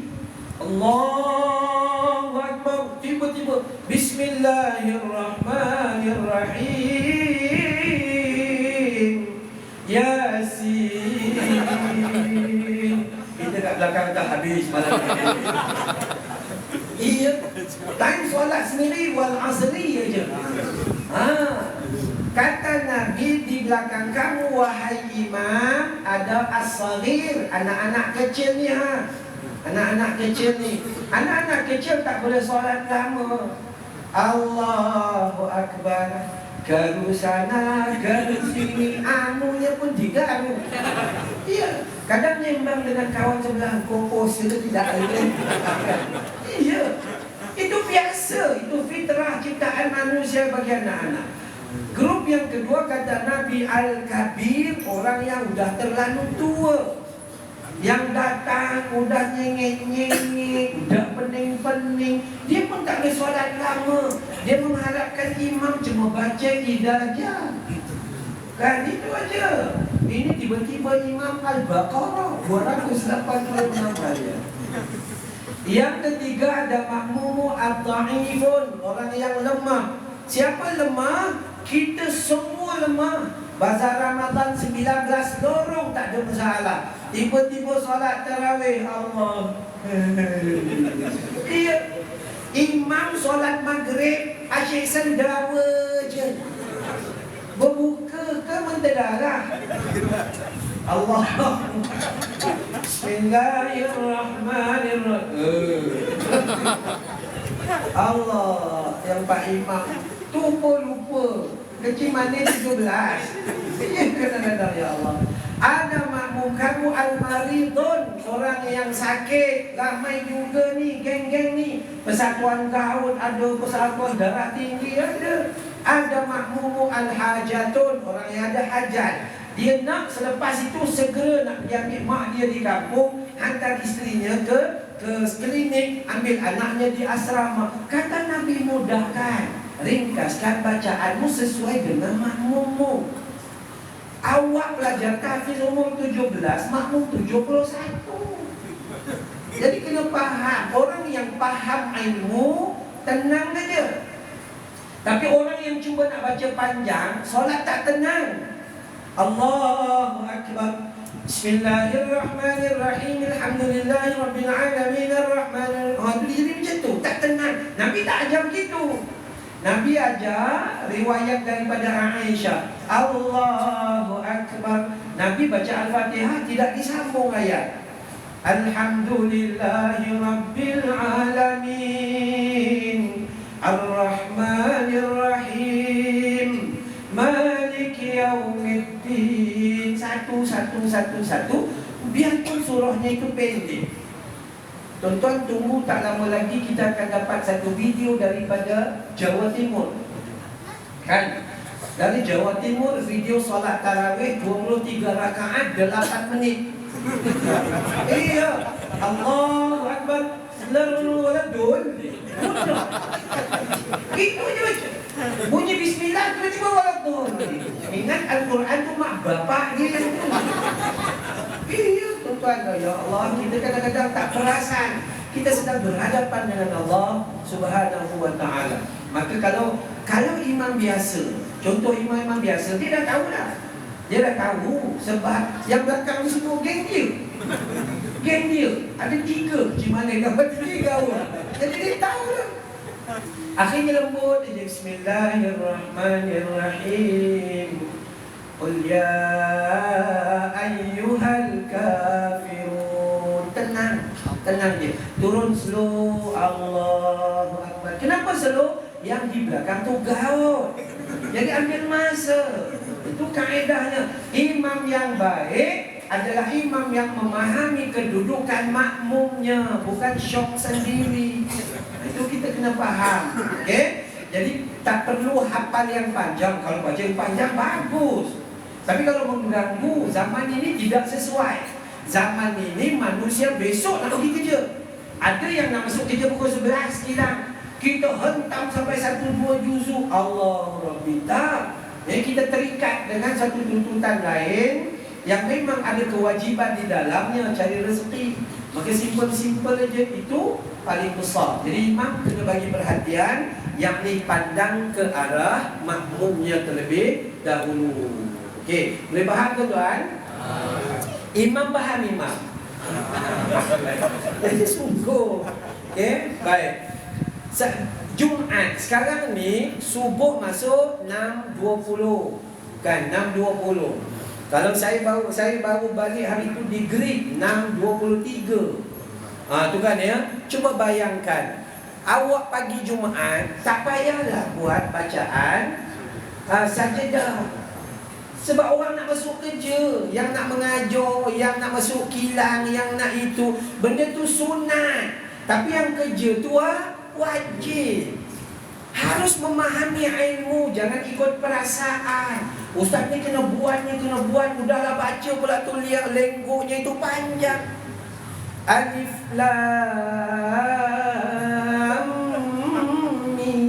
Allahu Akbar, tiba-tiba Bismillahirrahmanirrahim, Yasin. Kita kat belakang dah habis malam ni. Iya, time solat sendiri wal asri aja. Kata Nabi, di belakang kamu wahai imam ada as-saghir, anak-anak kecil ni anak-anak kecil ni. Anak-anak kecil tak boleh solat lama. Allahu Akbar, garu sana, garu sini, anunya pun digaru. Iya, kadang nyembang dengan kawan sebelah, kokos itu tidak ada. Iya, itu biasa, itu fitrah ciptaan manusia bagi anak-anak. Grup yang kedua kata Nabi Al-Kabir, orang yang sudah terlalu tua, yang datang udah nyengik-nyengik, udah pening-pening, dia pun tak boleh solat lama. Dia mengharapkan imam cuma baca idah aja. Kan itu aja. Ini tiba-tiba Imam Al-Baqarah 286 ayat. Yang ketiga ada makmumu ad-dha'ifun, orang yang lemah. Siapa lemah? Kita semua lemah. Bazar Ramadan 19 dorong tak ada masalah. Tiba-tiba solat tarawih, Allah. Iya. Imam solat maghrib asyik sendawa je. Berbuka ke menterdarah. Allah. Bismillahirrahmanirrahim. Allah, yang Pak Imam tu pun lupa. Kecil manis 17. Ya kadang-kadang ya Allah. Ada makmum kamu al-maridun, orang yang sakit. Ramai juga ni, geng-geng ni. Persatuan kaum ada, persatuan darah tinggi ada. Ada makmumu al-hajatun, orang yang ada hajat. Dia nak selepas itu segera nak pergi ambil mak dia di kampung, hantar isterinya ke klinik, ambil anaknya di asrama. Kata Nabi, mudahkan, ringkaskan bacaanmu sesuai dengan makmummu. Awak belajar tahfiz umur 17, makmum 71. Jadi kena faham. Orang yang faham ilmu, tenang aja. Tapi orang yang cuba nak baca panjang, solat tak tenang. Allahu Akbar. Bismillahirrahmanirrahim. Alhamdulillahirabbil alamin arrahmanirrahim. Jadi macam tu, tak tenang. Nabi tak ajar begitu. Nabi ajar riwayat daripada Aisyah. Allahu Akbar. Nabi baca Al-Fatihah tidak disambung ayat. Alhamdulillahirabbil alamin Ar-Rahmanir-Rahim Maliki Yaumiddin. Satu. Biarpun surahnya itu pendek. Tuan-tuan tunggu, tak lama lagi kita akan dapat satu video daripada Jawa Timur. Kan? Dari Jawa Timur, video solat tarawih 23 rakaat 8 menit. Iya. Allahu Akbar. Lalu itu je baca. Bunyi bismillah tiba-tiba waladun. Ingat Al-Quran tu mak bapak dia yang tu. Iya tuan-tuan, ya Allah, kita kadang-kadang tak perasan kita sedang berhadapan dengan Allah Subhanahu wa ta'ala. Maka kalau imam biasa, contoh imam biasa, dia dah tahu dah. Dia dah tahu sebab yang belakang ni semua geng dia. Geng dia ada 3, gimana dapat 3 orang. Jadi dia tahu dah. Akhirnya lembut dia, Bismillahirrahmanirrahim. Qul ya ayyuhal kafirun. Tenang dia. Turun slow. Allahu Akbar. Kenapa slow? Yang di belakang tu gaul. Jadi ambil masa. Itu kaedahnya. Imam yang baik adalah imam yang memahami kedudukan makmumnya, bukan syok sendiri. Itu kita kena faham. Okey? Jadi tak perlu hafal yang panjang. Kalau baca yang panjang bagus. Tapi kalau mengganggu, zaman ini tidak sesuai. Zaman ini manusia besok nak pergi kerja. Ada yang nak masuk kerja pukul 11 hilang. Kita hentam sampai 1-2 juzuk. Allah Rabbi tak. Jadi kita terikat dengan satu tuntutan lain yang memang ada kewajiban di dalamnya, cari rezeki. Maka simple-simple aja itu paling besar. Jadi imam kena bagi perhatian, yakni pandang ke arah makmumnya terlebih dahulu. Okey, boleh faham ke tuan? Imam faham imam. Jadi sungguh. Okey, baik. Jumaat sekarang ni subuh masuk 6.20. Kan 6.20. Kalau saya baru balik hari tu di grid 6.23. Tu kan ya. Cuba bayangkan, awak pagi Jumaat tak payahlah buat bacaan sajadah. Sebab orang nak masuk kerja, yang nak mengajar, yang nak masuk kilang, yang nak itu, benda tu sunat. Tapi yang kerja tu wajib. Harus memahami ilmu, jangan ikut perasaan. Ustaz ni kena buat, udahlah baca pula tu, lihat lenggonya itu panjang. Alif Lam Mim.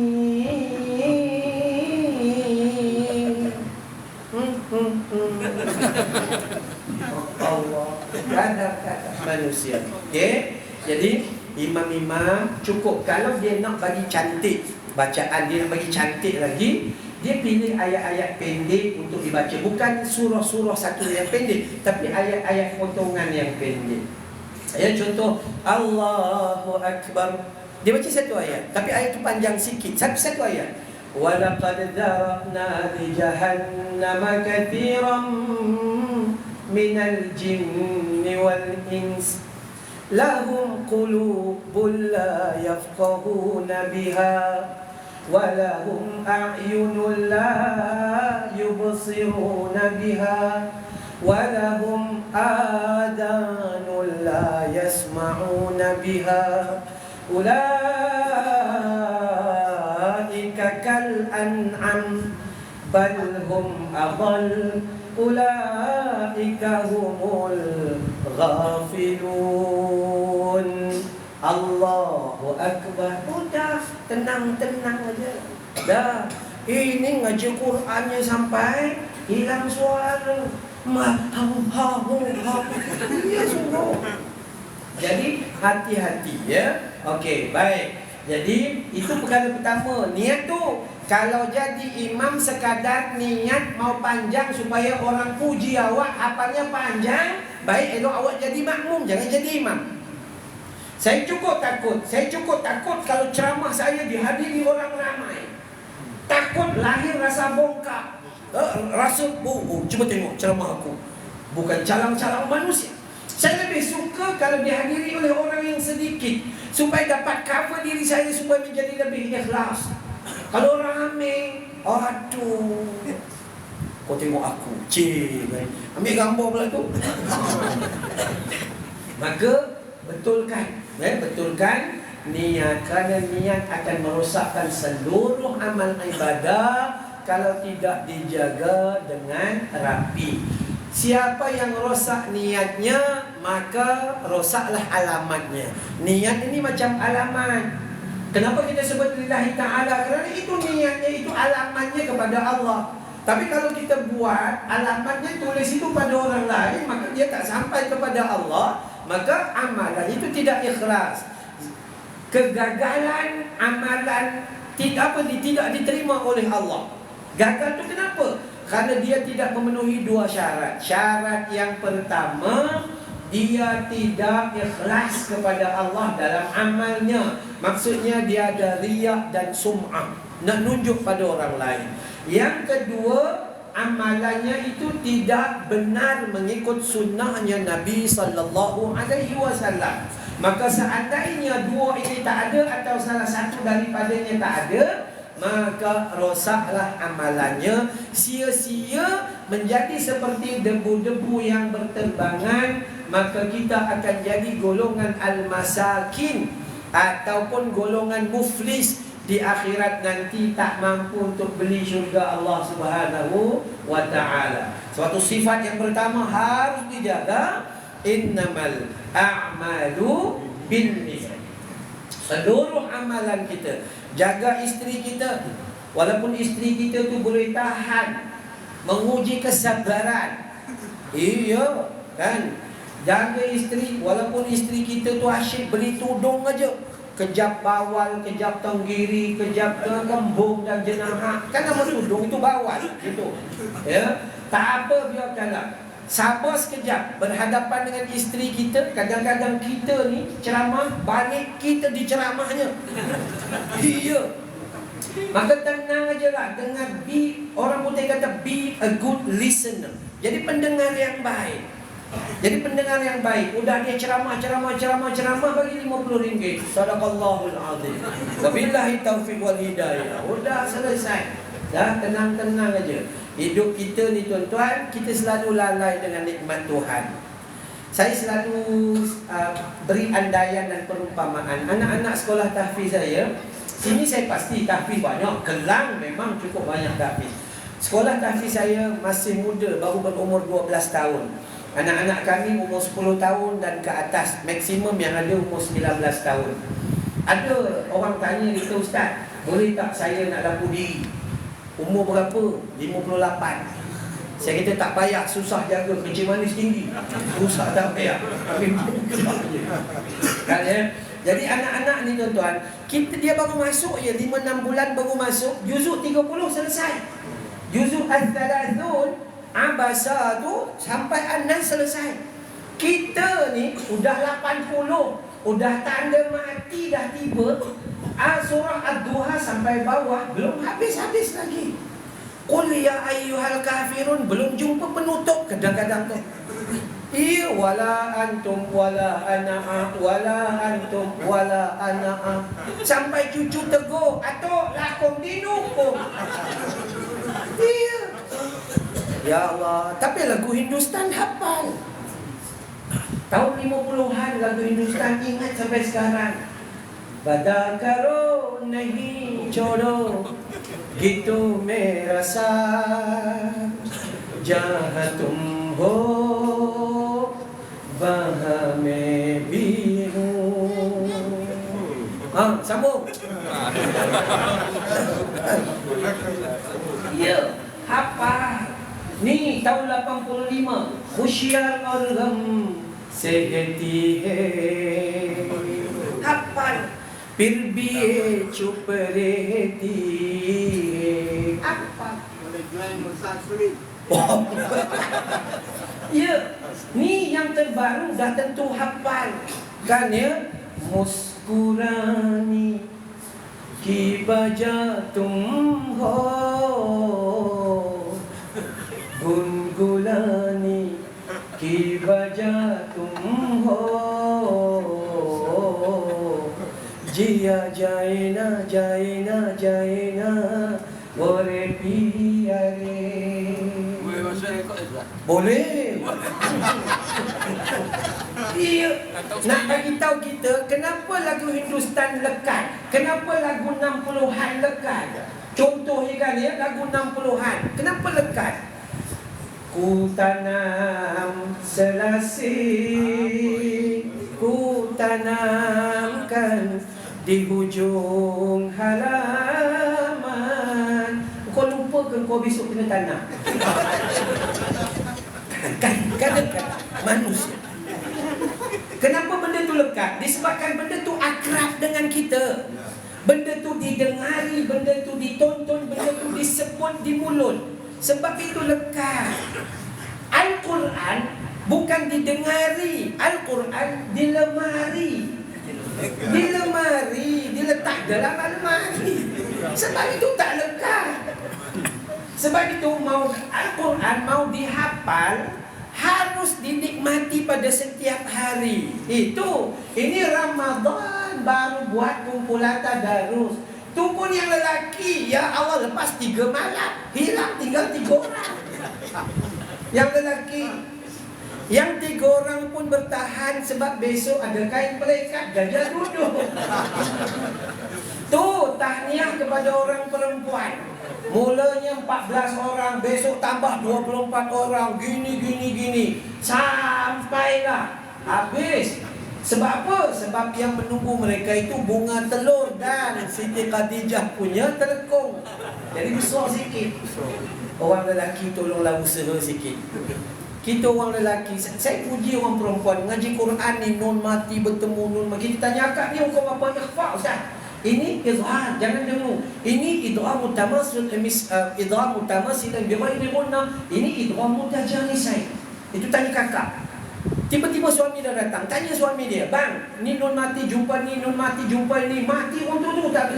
Allah, kata manusia. Okey? Jadi imam-imam cukup kalau dia nak bagi cantik bacaan, dia nak bagi cantik lagi, dia pilih ayat-ayat pendek untuk dibaca. Bukan surah-surah satu yang pendek, tapi ayat-ayat potongan yang pendek. Ya, contoh Allahu Akbar, dia baca satu ayat, tapi ayat itu panjang sikit, satu ayat. Walaqad dzara'na li jahannama katsiran minal jinni wal ins lahum qulubun la yafqahuna biha wa lahum a'yunun la yubsiruna biha wa lahum adanun la yasma'una biha ulaika kal an'am bal hum adall ulaika humul ghafilun. Allahu Akbar. Udah, tenang-tenang aja. Dah, ini ngaji Qurannya sampai hilang suara. Ya sungguh. Jadi hati-hati ya. Okey, baik. Jadi itu perkara pertama. Niat tu, kalau jadi imam sekadar niat mau panjang supaya orang puji awak, hafalnya panjang, baik, elok awak jadi makmum, jangan jadi imam. Saya cukup takut kalau ceramah saya dihadiri orang ramai. Takut lahir rasa bongkak. Rasa, cuba tengok ceramah aku, bukan calang-calang manusia. Saya lebih suka kalau dihadiri oleh orang yang sedikit, supaya dapat cover diri saya, supaya menjadi lebih ikhlas. Kalau orang ramai, aduh, kau tengok aku, ambil gambar pula tu. Maka betulkan niat, kerana niat akan merosakkan seluruh amal ibadah kalau tidak dijaga dengan rapi. Siapa yang rosak niatnya, maka rosaklah alamatnya. Niat ini macam alamat. Kenapa kita sebut lillahi ta'ala? Kerana itu niatnya, itu alamatnya kepada Allah. Tapi kalau kita buat alamatnya, tulis itu pada orang lain, maka dia tak sampai kepada Allah, maka amalan itu tidak ikhlas. Kegagalan amalan tidak diterima oleh Allah. Gagal itu kenapa? Karena dia tidak memenuhi dua syarat. Syarat yang pertama, dia tidak ikhlas kepada Allah dalam amalnya. Maksudnya dia ada riya dan sum'ah, nak nunjuk pada orang lain. Yang kedua, amalannya itu tidak benar mengikut sunnahnya Nabi sallallahu alaihi wasallam. Maka seandainya dua ini tak ada, atau salah satu daripadanya tak ada, maka rosaklah amalannya, sia-sia, menjadi seperti debu-debu yang berterbangan. Maka kita akan jadi golongan al-masakin ataupun golongan muflis di akhirat nanti, tak mampu untuk beli syurga Allah Subhanahu wa ta'ala. Suatu sifat yang pertama harus dijaga, innamal a'malu binniyat. Seluruh amalan kita, jaga isteri kita, walaupun isteri kita tu boleh tahan, menguji kesabaran. Iya kan, jaga isteri, walaupun isteri kita tu asyik beli tudung aja, kejap bawal, kejap tenggiri, kejap kembung dan jenahak. Kan nama tudung itu bawal gitu. Ya, tak apa, biarkanlah. Sabar sekejap berhadapan dengan isteri kita. Kadang-kadang kita ni ceramah, balik kita diceramahnya. Iya. Maka tenang aja lah. Dengar, orang putih kata be a good listener. Jadi pendengar yang baik. Jadi pendengar yang baik. Udah dia ceramah bagi RM50. Sadaqallahul azim. Wabillahi taufiq wal hidayah. Udah selesai. Dah, tenang-tenang aja. Hidup kita ni tuan-tuan, kita selalu lalai dengan nikmat Tuhan. Saya selalu beri andaian dan perumpamaan. Anak-anak sekolah tahfiz saya, sini saya pasti tahfiz banyak. Kelang memang cukup banyak tahfiz. Sekolah tahfiz saya masih muda, baru berumur 12 tahun. Anak-anak kami umur 10 tahun dan ke atas. Maksimum yang ada umur 19 tahun. Ada orang tanya kita, Ustaz, boleh tak saya nak dapur diri? Umur berapa? 58. Saya kata tak payah, susah jaga, kencing manis tinggi. Susah tak payah. Kan ya? Jadi anak-anak ni tuan-tuan, dia baru masuk je 5-6 bulan baru masuk, juzuk 30 selesai. Juzuk al-thalathun, abasa tu sampai an-nas selesai. Kita ni udah 80, udah tanda mati dah tiba. Surah Ad-Duha sampai bawah belum habis-habis lagi. Qul ya ayyuhal kafirun belum jumpa penutup kadang-kadang tu. Iya, wala antum wala ana wala antum wala ana. Sampai cucu tegur, "Atuk, lakum dinukum." Iya. Ya Allah, tapi lagu Hindustan hafal. Tahun 50-an lagu Hindustan ingat sampai sekarang. Bada karo nahi chodo gitu mera saath jahan tum ho wahan mein bhi hu. Sambung. Ya, apa? Ni tahun 85, Khusyar aur gham sehti hai. Hafal. फिर भी ये चुप रहती है. Apa? Ya, ni yang terbaru dah tentu hafal kan ya. Muskurani ki baja tum ho, gungulani ki baja tum ho. Jia jaina jaina jaina wore piare. Boleh masuk rekod tak? Boleh. Iya. Nak bagi tahu kita kenapa lagu Hindustan lekat, kenapa lagu 60-an lekat. Contohnya kan ya, lagu 60-an kenapa lekat? Ku tanam selasih, ku tanamkan di hujung halaman. Kau lupa ke kau besok kena tanam? Kan manusia. Kenapa benda tu lekat? Disebabkan benda tu akrab dengan kita. Benda tu didengari, benda tu ditonton, benda tu disebut di mulut. Sebab itu lekat. Al-Quran bukan didengari, Al-Quran dilemari. Diletak dalam almari. Sebab itu tak lekat. Sebab itu mau Al-Quran mau dihafal harus dinikmati pada setiap hari. Ini Ramadan baru buat kumpulan tadarus. Tu pun yang lelaki, ya Allah lepas 3 malam, hilang tinggal 3 orang. Yang lelaki. Yang 3 orang pun bertahan sebab besok ada kain pelekat gajah duduk. Tu tahniah kepada orang perempuan. Mulanya 14 orang, besok tambah 24 orang, gini. Sampailah habis. Sebab apa? Sebab yang menunggu mereka itu bunga telur dan Siti Khadijah punya telekung. Jadi besar sikit. Orang lelaki tolonglah usaha sikit. Kita orang lelaki, saya puji orang perempuan ngaji Quran ni nun mati bertemu nun mati. Kita tanya akak ni hukum apa ikhfa ustaz? Ini izhar, jangan dengung. Ini idgham mutamasil idgham mutamasil bi ghairi gunna. Ini idgham mutajanisai. Itu tanya kakak. Tiba-tiba suami dah datang, tanya suami dia, "Bang, ni nun mati jumpa ni, nun mati jumpa ni, mati untuk tu tak?"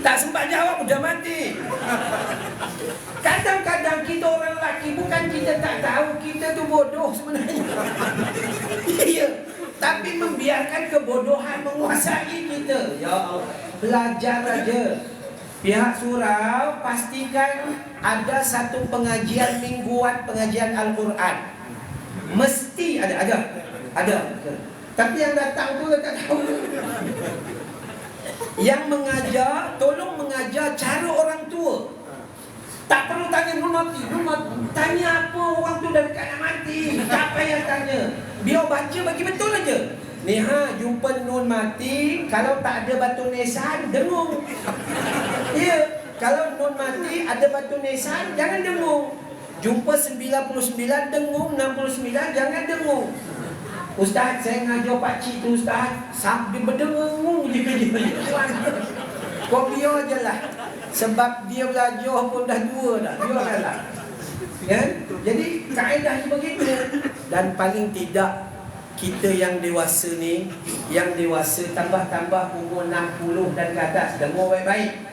Tak sempat jawab, udah mati. Kadang-kadang kita orang lelaki, bukan kita tak tahu, kita tu bodoh sebenarnya. Iya. Tapi membiarkan kebodohan menguasai kita. Ya Allah, belajar aja. Pihak surau pastikan ada satu pengajian mingguan, pengajian Al-Quran. Mesti ada. Tapi yang datang tu tak tahu. Yang mengajar, tolong mengajar cara orang tua. Tak perlu tanya nun mati. Tanya apa orang tu dah dekat nak mati. Tak payah tanya. Biar baca bagi betul aja. Ni jumpa nun mati, kalau tak ada batu nisan, dengung. Ya, kalau nun mati ada batu nisan, jangan dengung. Jumpa 99, dengung. 69, jangan dengung. Ustaz, saya ngajar pakcik tu ustaz, sampai berdengung je kerja. Kau biar je lah. Sebab dia belajar pun dah 2 dah. Biar lah. Kan? Jadi kaedahnya begitu. Dan paling tidak kita yang dewasa ni, yang dewasa tambah-tambah umur 60 dan ke atas. Dengar baik-baik.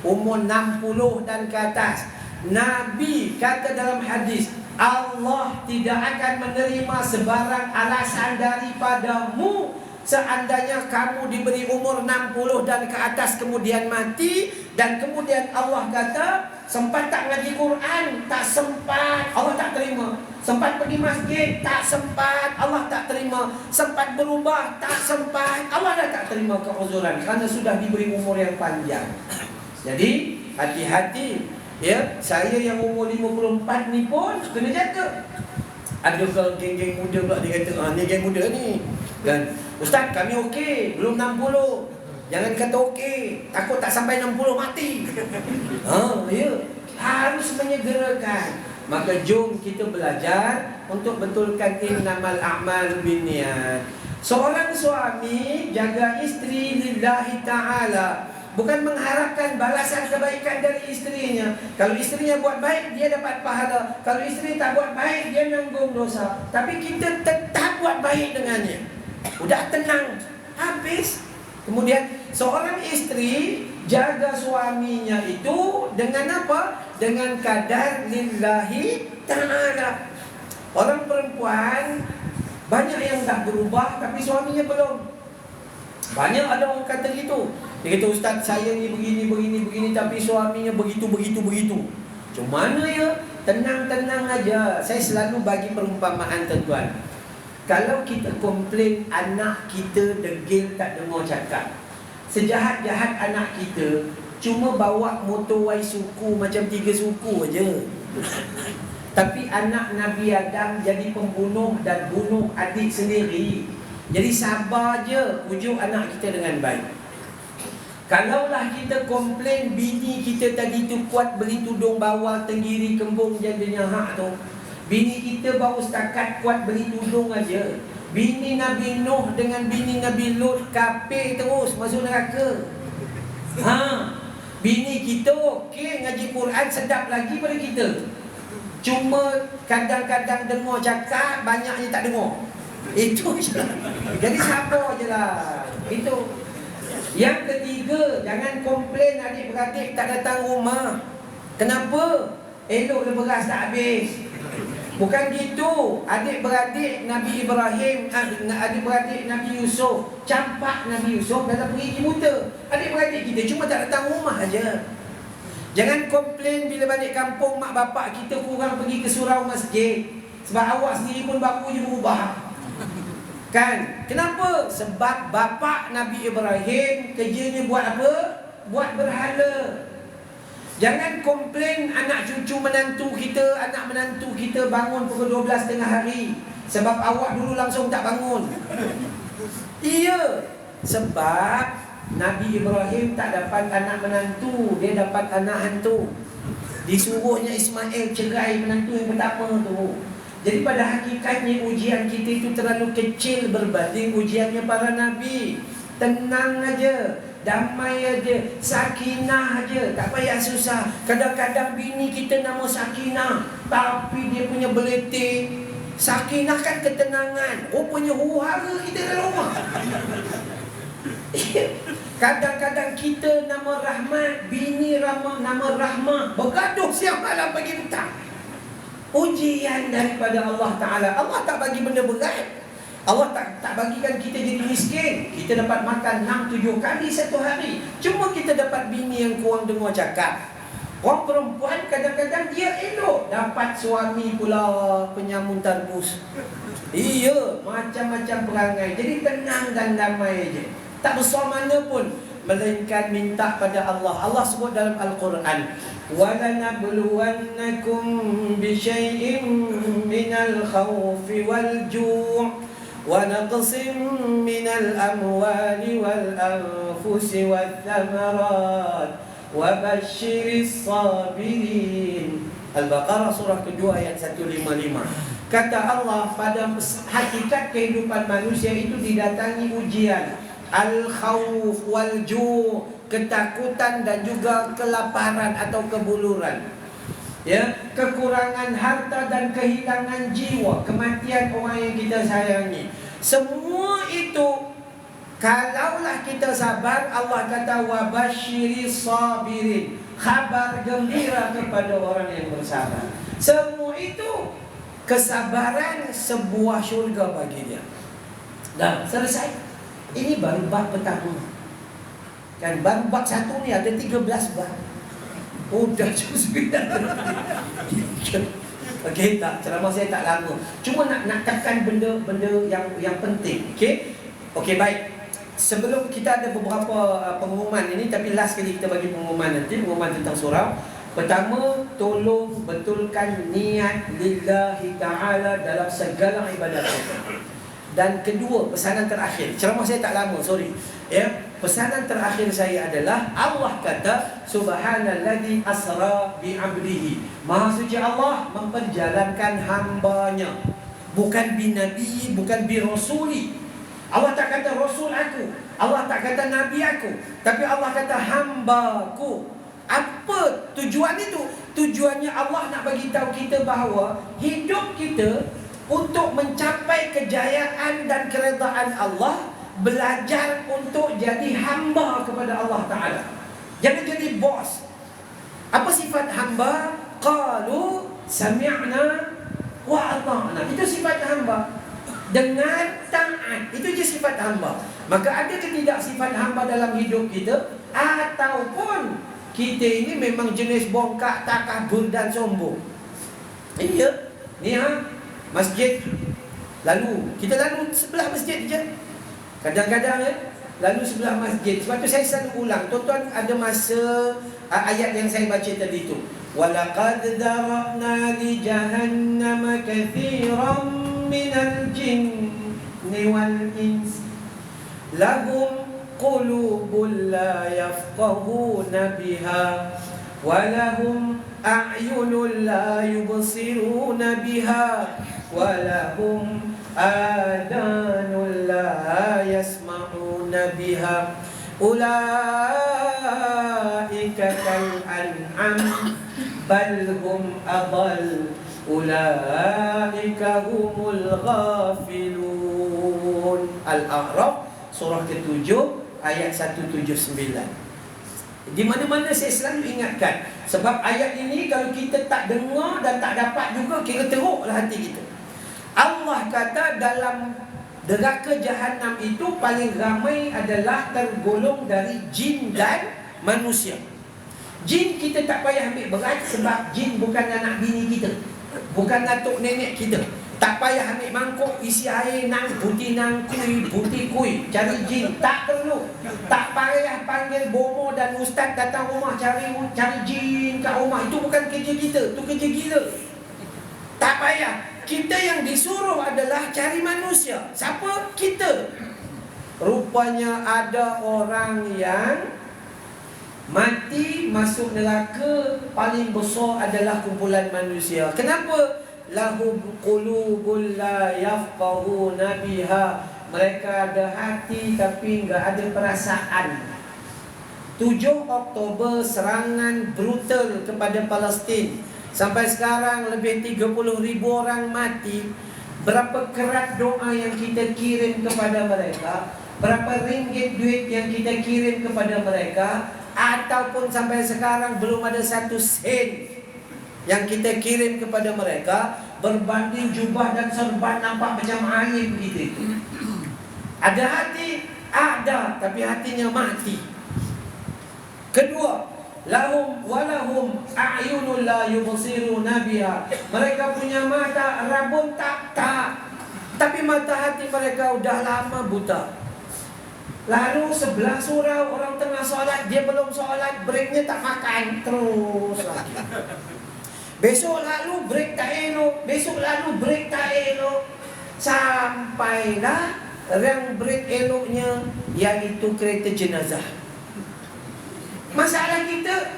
Umur 60 dan ke atas. Nabi kata dalam hadis, Allah tidak akan menerima sebarang alasan daripadamu seandainya kamu diberi umur 60 dan ke atas kemudian mati, dan kemudian Allah kata sempat tak ngaji Quran, tak sempat, Allah tak terima. Sempat pergi masjid, tak sempat, Allah tak terima. Sempat berubah, tak sempat, Allah dah tak terima keuzuran kerana sudah diberi umur yang panjang. Jadi hati-hati. Ya, saya yang umur 54 ni pun kena jaga. Ada geng-geng muda pula dia kata, ni geng muda ni. Dan ustaz kami okey, belum 60. Jangan kata okey, takut tak sampai 60 mati. Ya, harus menyegerakan. Maka jom kita belajar untuk betulkan innamal a'mal binniyat. Seorang suami jaga isteri lillahi ta'ala, bukan mengharapkan balasan kebaikan dari isterinya. Kalau isterinya buat baik, dia dapat pahala. Kalau isteri tak buat baik, dia nanggung dosa. Tapi kita tetap buat baik dengannya. Udah tenang, habis. Kemudian seorang isteri jaga suaminya itu dengan apa? Dengan kadar lillahi ta'ala. Orang perempuan banyak yang dah berubah tapi suaminya belum. Banyak ada orang kata gitu. Dia kata, ustaz saya ni begini tapi suaminya begitu. Macam mana ya? Tenang aja. Saya selalu bagi perumpamaan tuan-tuan. Kalau kita komplain anak kita degil tak dengar cakap, sejahat-jahat anak kita cuma bawa motorway suku macam 3 suku aja. Tapi anak Nabi Adam jadi pembunuh dan bunuh adik sendiri. Jadi sabar je, pujuk anak kita dengan baik. Kalaulah kita komplain bini kita tadi tu kuat beli tudung bawal tenggiri kembung jadinya hak tu. Bini kita baru setakat kuat beli tudung aja. Bini Nabi Nuh dengan bini Nabi Lut kafir terus masuk neraka. Bini kita okey ngaji Quran sedap lagi pada kita. Cuma kadang-kadang dengar cakap, banyaknya tak dengar. Itu je lah. Jadi sabar je lah. Itu. Yang ketiga, jangan komplain adik-beradik tak datang rumah. Kenapa? Elok beras tak habis. Bukan gitu. Adik-beradik Nabi Ibrahim, adik-beradik Nabi Yusuf, campak Nabi Yusuf dalam perigi buta. Adik-beradik kita cuma tak datang rumah aja. Jangan komplain bila balik kampung mak bapak kita kurang pergi ke surau masjid. Sebab awak sendiri pun baru je berubah. Kan? Kenapa? Sebab bapak Nabi Ibrahim kerjanya buat apa? Buat berhala. Jangan komplain anak cucu menantu kita, anak menantu kita bangun pukul 12 tengah hari. Sebab awak dulu langsung tak bangun. Iya. Sebab Nabi Ibrahim tak dapat anak menantu, dia dapat anak hantu. Disuruhnya Ismail cerai menantu yang pertama tu. Jadi pada hakikatnya ujian kita itu terlalu kecil berbanding ujiannya para Nabi. Tenang aja, damai aja, sakinah aja, tak payah susah. Kadang-kadang bini kita nama Sakinah, tapi dia punya beletik. Sakinah kan ketenangan, rupanya huru-hara kita dalam rumah. Kadang-kadang kita nama Rahmat, bini nama Rahmah, bergaduh siang malam pagi petang. Ujian daripada Allah Ta'ala. Allah tak bagi benda berat. Allah tak bagikan kita jadi miskin. Kita dapat makan 6-7 kali satu hari. Cuma kita dapat bini yang kurang dengar cakap. Orang perempuan kadang-kadang dia elok, dapat suami pula penyamun tarbus. Iya, macam-macam perangai. Jadi tenang dan damai je. Tak besar mana pun, melainkan minta pada Allah. Allah sebut dalam Al-Quran, وَلَنَبْلُوَنَّكُمْ بِشَيْءٍ مِّنَ الْخَوْفِ وَالْجُوعِ وَنَقْصٍ مِّنَ الْأَمْوَالِ وَالْأَنفُسِ وَالثَّمَرَاتِ وَبَشِّرِ الصَّابِرِينَ. Al-Baqarah surah kedua ayat 155. Kata Allah, pada hakikat kehidupan manusia itu didatangi ujian. Al-khawf wal-ju', ketakutan dan juga kelaparan atau kebuluran. Ya, kekurangan harta dan kehilangan jiwa, kematian orang yang kita sayangi. Semua itu kalaulah kita sabar, Allah kata wa basyiris sabirin, kabar gembira kepada orang yang bersabar. Semua itu kesabaran sebuah syurga bagi dia. Dah selesai. Ini baru bab pertama. Kan baru bab 1 ni ada 13 bab. Oh dah cukup 9. Okey, tak, ceramah saya tak lama. Cuma nak tekan benda-benda yang penting. Okey. Okey, baik. Sebelum kita ada beberapa pengumuman ini, tapi last kali kita bagi pengumuman nanti, pengumuman tentang surau. Pertama, tolong betulkan niat lillahi ta'ala dalam segala ibadat kita. Dan kedua, pesanan terakhir. Ceramah saya tak lama, sorry. Ya, pesanan terakhir saya adalah Allah kata subhanalladzi asra bi 'abdihi. Maha suci Allah memperjalankan hambanya. Bukan bi nabi, bukan bi rasuli. Allah tak kata rasul aku, Allah tak kata nabi aku, tapi Allah kata hambaku. Apa tujuan itu? Tujuannya Allah nak bagi tahu kita bahawa hidup kita untuk mencapai kejayaan dan keredaan Allah, belajar untuk jadi hamba kepada Allah Ta'ala. Jangan jadi bos. Apa sifat hamba? Qalu sami'na wa ata'na. Itu sifat hamba. Dengan taat. Itu je sifat hamba. Maka ada ke tidak sifat hamba dalam hidup kita? Ataupun kita ini memang jenis bongkak, takabur dan sombong? Iya. Ni masjid, lalu kita lalu sebelah masjid je. Kadang-kadang lalu sebelah masjid. Sebab tu saya selalu ulang. Tuan-tuan ada masa ayat yang saya baca tadi tu. Walaqad dara'na li jahannama katsiran minal jinni wal ins lahum qulubun la yafqahuna biha wa lahum a'yunun la yubsiruna biha walahum adanun la yasma'una biha ulaika kal an'am bal hum adall ulaika humul ghafilun. Al-A'raf surah ke-7 ayat 179. Di mana-mana saya selalu ingatkan. Sebab ayat ini kalau kita tak dengar dan tak dapat juga, kira teruklah hati kita. Allah kata dalam neraka Jahannam itu paling ramai adalah tergolong dari jin dan manusia. Jin kita tak payah ambil berat, sebab jin bukan anak bini kita, bukan atuk nenek kita. Tak payah ambil mangkuk isi air nang putih nang putih kui cari jin, tak perlu. Tak payah panggil bomo dan ustaz datang rumah cari jin kat rumah. Itu bukan kerja kita, itu kerja gila. Tak payah. Kita yang disuruh adalah cari manusia. Siapa? Kita. Rupanya ada orang yang mati masuk neraka, paling besar adalah kumpulan manusia. Kenapa? Lahum qulubun la yafqahuna biha. Mereka ada hati tapi enggak ada perasaan. 7 Oktober serangan brutal kepada Palestin. Sampai sekarang lebih 30,000 orang mati. Berapa kerat doa yang kita kirim kepada mereka, berapa ringgit duit yang kita kirim kepada mereka, ataupun sampai sekarang belum ada 1 sen yang kita kirim kepada mereka, berbanding jubah dan serban nampak macam air begitu. Ada hati? Ada, tapi hatinya mati. Kedua, lahum walahum a'yunul la yubsiruna biha. Mereka punya mata, rabun tak, tapi mata hati mereka udah lama buta. Lalu sebelah surau orang tengah solat, dia belum solat, breaknya tak makan, terus lagi. Besok lalu break tak elok, besok lalu break tak elok, sampailah yang break eloknya iaitu kereta jenazah. Masalah kita,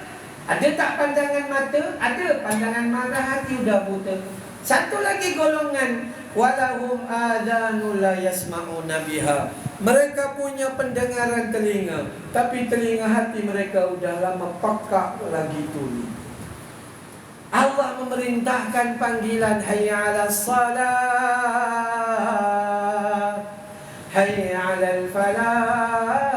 ada tak pandangan mata? Ada pandangan mata, hati udah buta. Satu lagi golongan, walahum adhanul la yasma'una biha. Mereka punya pendengaran telinga, tapi telinga hati mereka udah lama pekak lagi tuli. Allah memerintahkan panggilan hayya 'alas salat, hayya 'alal falah.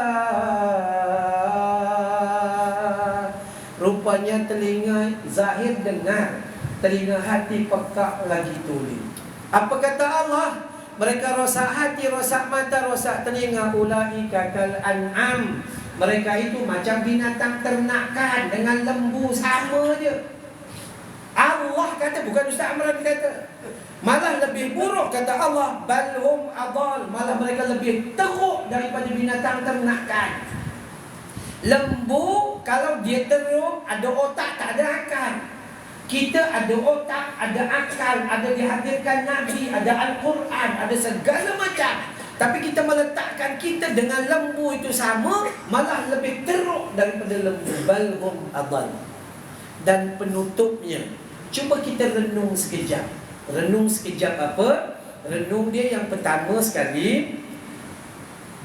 Rupanya telinga zahir dengar, telinga hati pekak lagi tuli. Apa kata Allah? Mereka rosak hati, rosak mata, rosak telinga. Ulaika kal an'am. Mereka itu macam binatang ternakan dengan lembu, sama je. Allah kata, bukan Ustaz Amran kata. Malah lebih buruk kata Allah, balhum adal. Malah mereka lebih teruk daripada binatang ternakan. Lembu kalau dia teruk, ada otak tak ada akal. Kita ada otak, ada akal, ada dihadirkan Nabi, ada Al-Quran, ada segala macam. Tapi kita meletakkan kita dengan lembu itu sama, malah lebih teruk daripada lembu. Balhum adal. Dan penutupnya, cuba kita renung sekejap. Renung sekejap apa? Renung dia yang pertama sekali,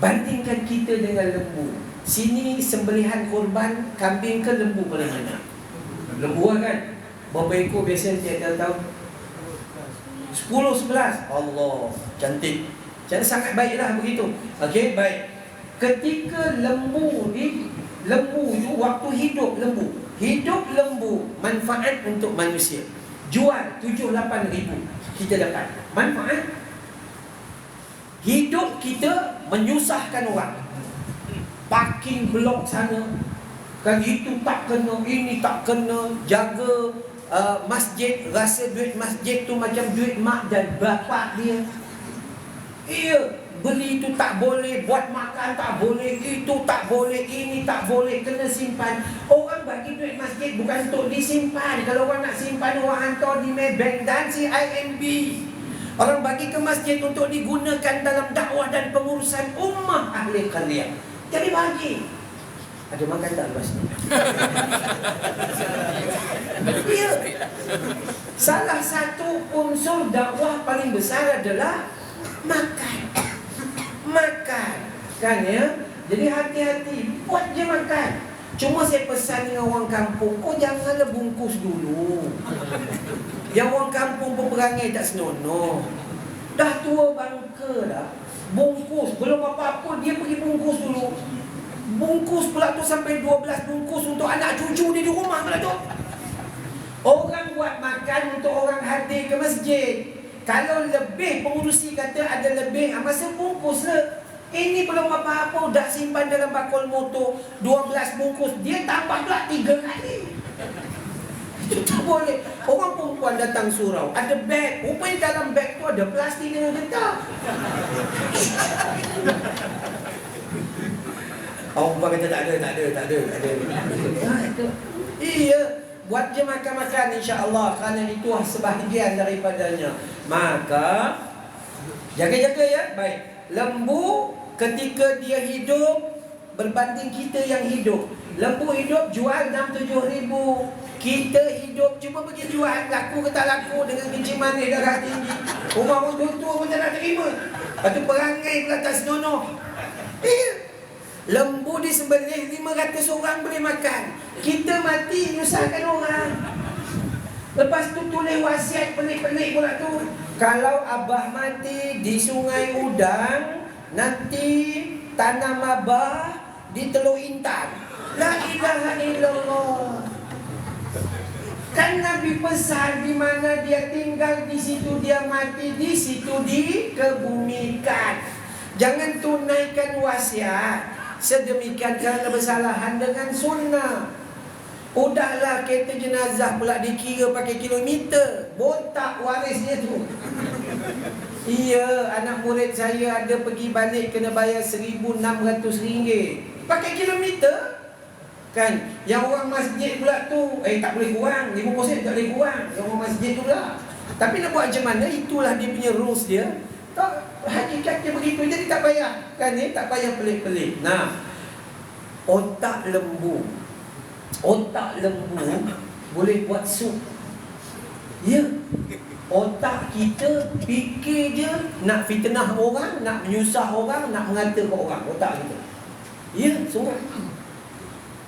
bandingkan kita dengan lembu. Sini sembelihan korban, kambing ke lembu paling banyak? Lembu kan? Berapa ekor biasa tiap tahun? 10-11. Allah, cantik. Jadi sangat baiklah begitu. Okey, baik. Ketika lembu itu waktu hidup lembu manfaat untuk manusia. Jual 7-8 ribu, kita dapat manfaat. Hidup kita menyusahkan orang. Parking blok sana, kan itu tak kena, ini tak kena. Jaga masjid, rasa duit masjid tu macam duit mak dan bapak dia. Iya, beli itu tak boleh, buat makan tak boleh, itu tak boleh, ini tak boleh, kena simpan. Orang bagi duit masjid bukan untuk disimpan. Kalau orang nak simpan, orang hantar di Maybank dan CIMB. Orang bagi ke masjid untuk digunakan dalam dakwah dan pengurusan ummah ahli qaryah. Jadi bagi. Ada makan tak lepas ni? Ya. Salah satu unsur dakwah paling besar adalah makan. Kan ya? Jadi hati-hati, buat je makan. Cuma saya pesan dengan orang kampung, kau janganlah bungkus dulu. Yang orang kampung peperangai tak senonoh. Dah tua bangka dah, bungkus belum apa-apa dia pergi bungkus dulu. Bungkus pula tu sampai 12 bungkus untuk anak cucu dia di rumah pula tu. Orang buat makan untuk orang hadir ke masjid. Kalau lebih, pengurusi kata ada lebih, masa bungkus lah. Ini belum apa-apa, dah simpan dalam bakul motor 12 bungkus. Dia tambah pula 3 kali. Itu tak boleh. Orang perempuan datang surau, ada beg. Rupanya dalam beg tu ada plastik yang letak. Orang perempuan kata tak ada. Iya, buat je makan-makan insya-Allah, kerana itu sebahagian daripadanya. Maka jaga-jaga ya. Baik. Lembu ketika dia hidup berbanding kita yang hidup. Lembu hidup jual 6-7 ribu. Kita hidup cuba pergi jual, laku ke tak laku dengan kencing manis darah tinggi. Rumah orang tua pun tak nak terima. Lepas tu perangai pula tak senonoh. Lembu disembelih 500 orang boleh makan. Kita mati nyusahkan orang. Lepas tu tulis wasiat pelik-pelik pula tu. Kalau abah mati di Sungai Udang, nanti tanam abah di Teluk Intan. La ilaha illallah. Kan Nabi pesan di mana dia tinggal, di situ dia mati, di situ dikebumikan. Jangan tunaikan wasiat sedemikian kerana bersalahan dengan sunnah. Udahlah kereta jenazah pula dikira pakai kilometer. Botak warisnya tu. Iya, anak murid saya ada pergi balik kena bayar RM1,600. Pakai kilometer. Kan? Yang orang masjid pula tu, tak boleh kurang. 5% tak boleh kurang. Yang orang masjid tu pula. Tapi nak buat macam mana? Itulah dia punya rules dia. Tak, hakikatnya begitu. Jadi tak payah. Kan ni? Tak payah pelik-pelik. Nah, otak lembu boleh buat sup. Ya. Otak kita fikir je nak fitnah orang, nak menyusah orang, nak mengatakan orang. Otak kita. Ya, semua.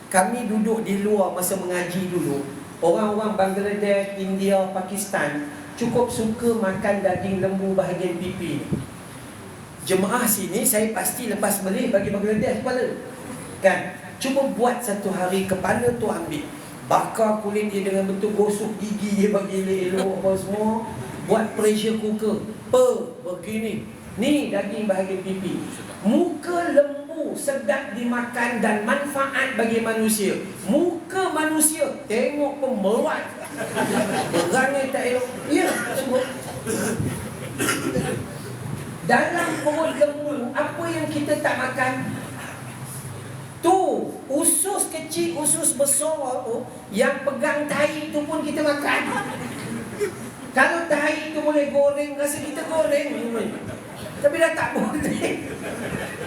Kami duduk di luar masa mengaji dulu. Orang-orang Bangladesh, India, Pakistan cukup suka makan daging lembu bahagian pipi. Jemaah sini saya pasti lepas beli bagi Bangladesh kepala. Kan? Cuba buat satu hari kepala tu ambil, bakar kulit dia dengan betul, gosok gigi dia bagi elok-elok apa semua. Buat pressure cooker. Begini. Ni daging bahagian pipi. Muka lembu sedap dimakan dan manfaat bagi manusia. Muka manusia tengok pun meluat. Berangai tak elok. Ya, semua. Dalam perut lembu, apa yang kita tak makan? Tu, usus kecil, usus besar tu, yang pegang tahi tu pun kita makan. Kalau tahi tu boleh goreng, rasa kita goreng. Tapi dah tak boleh.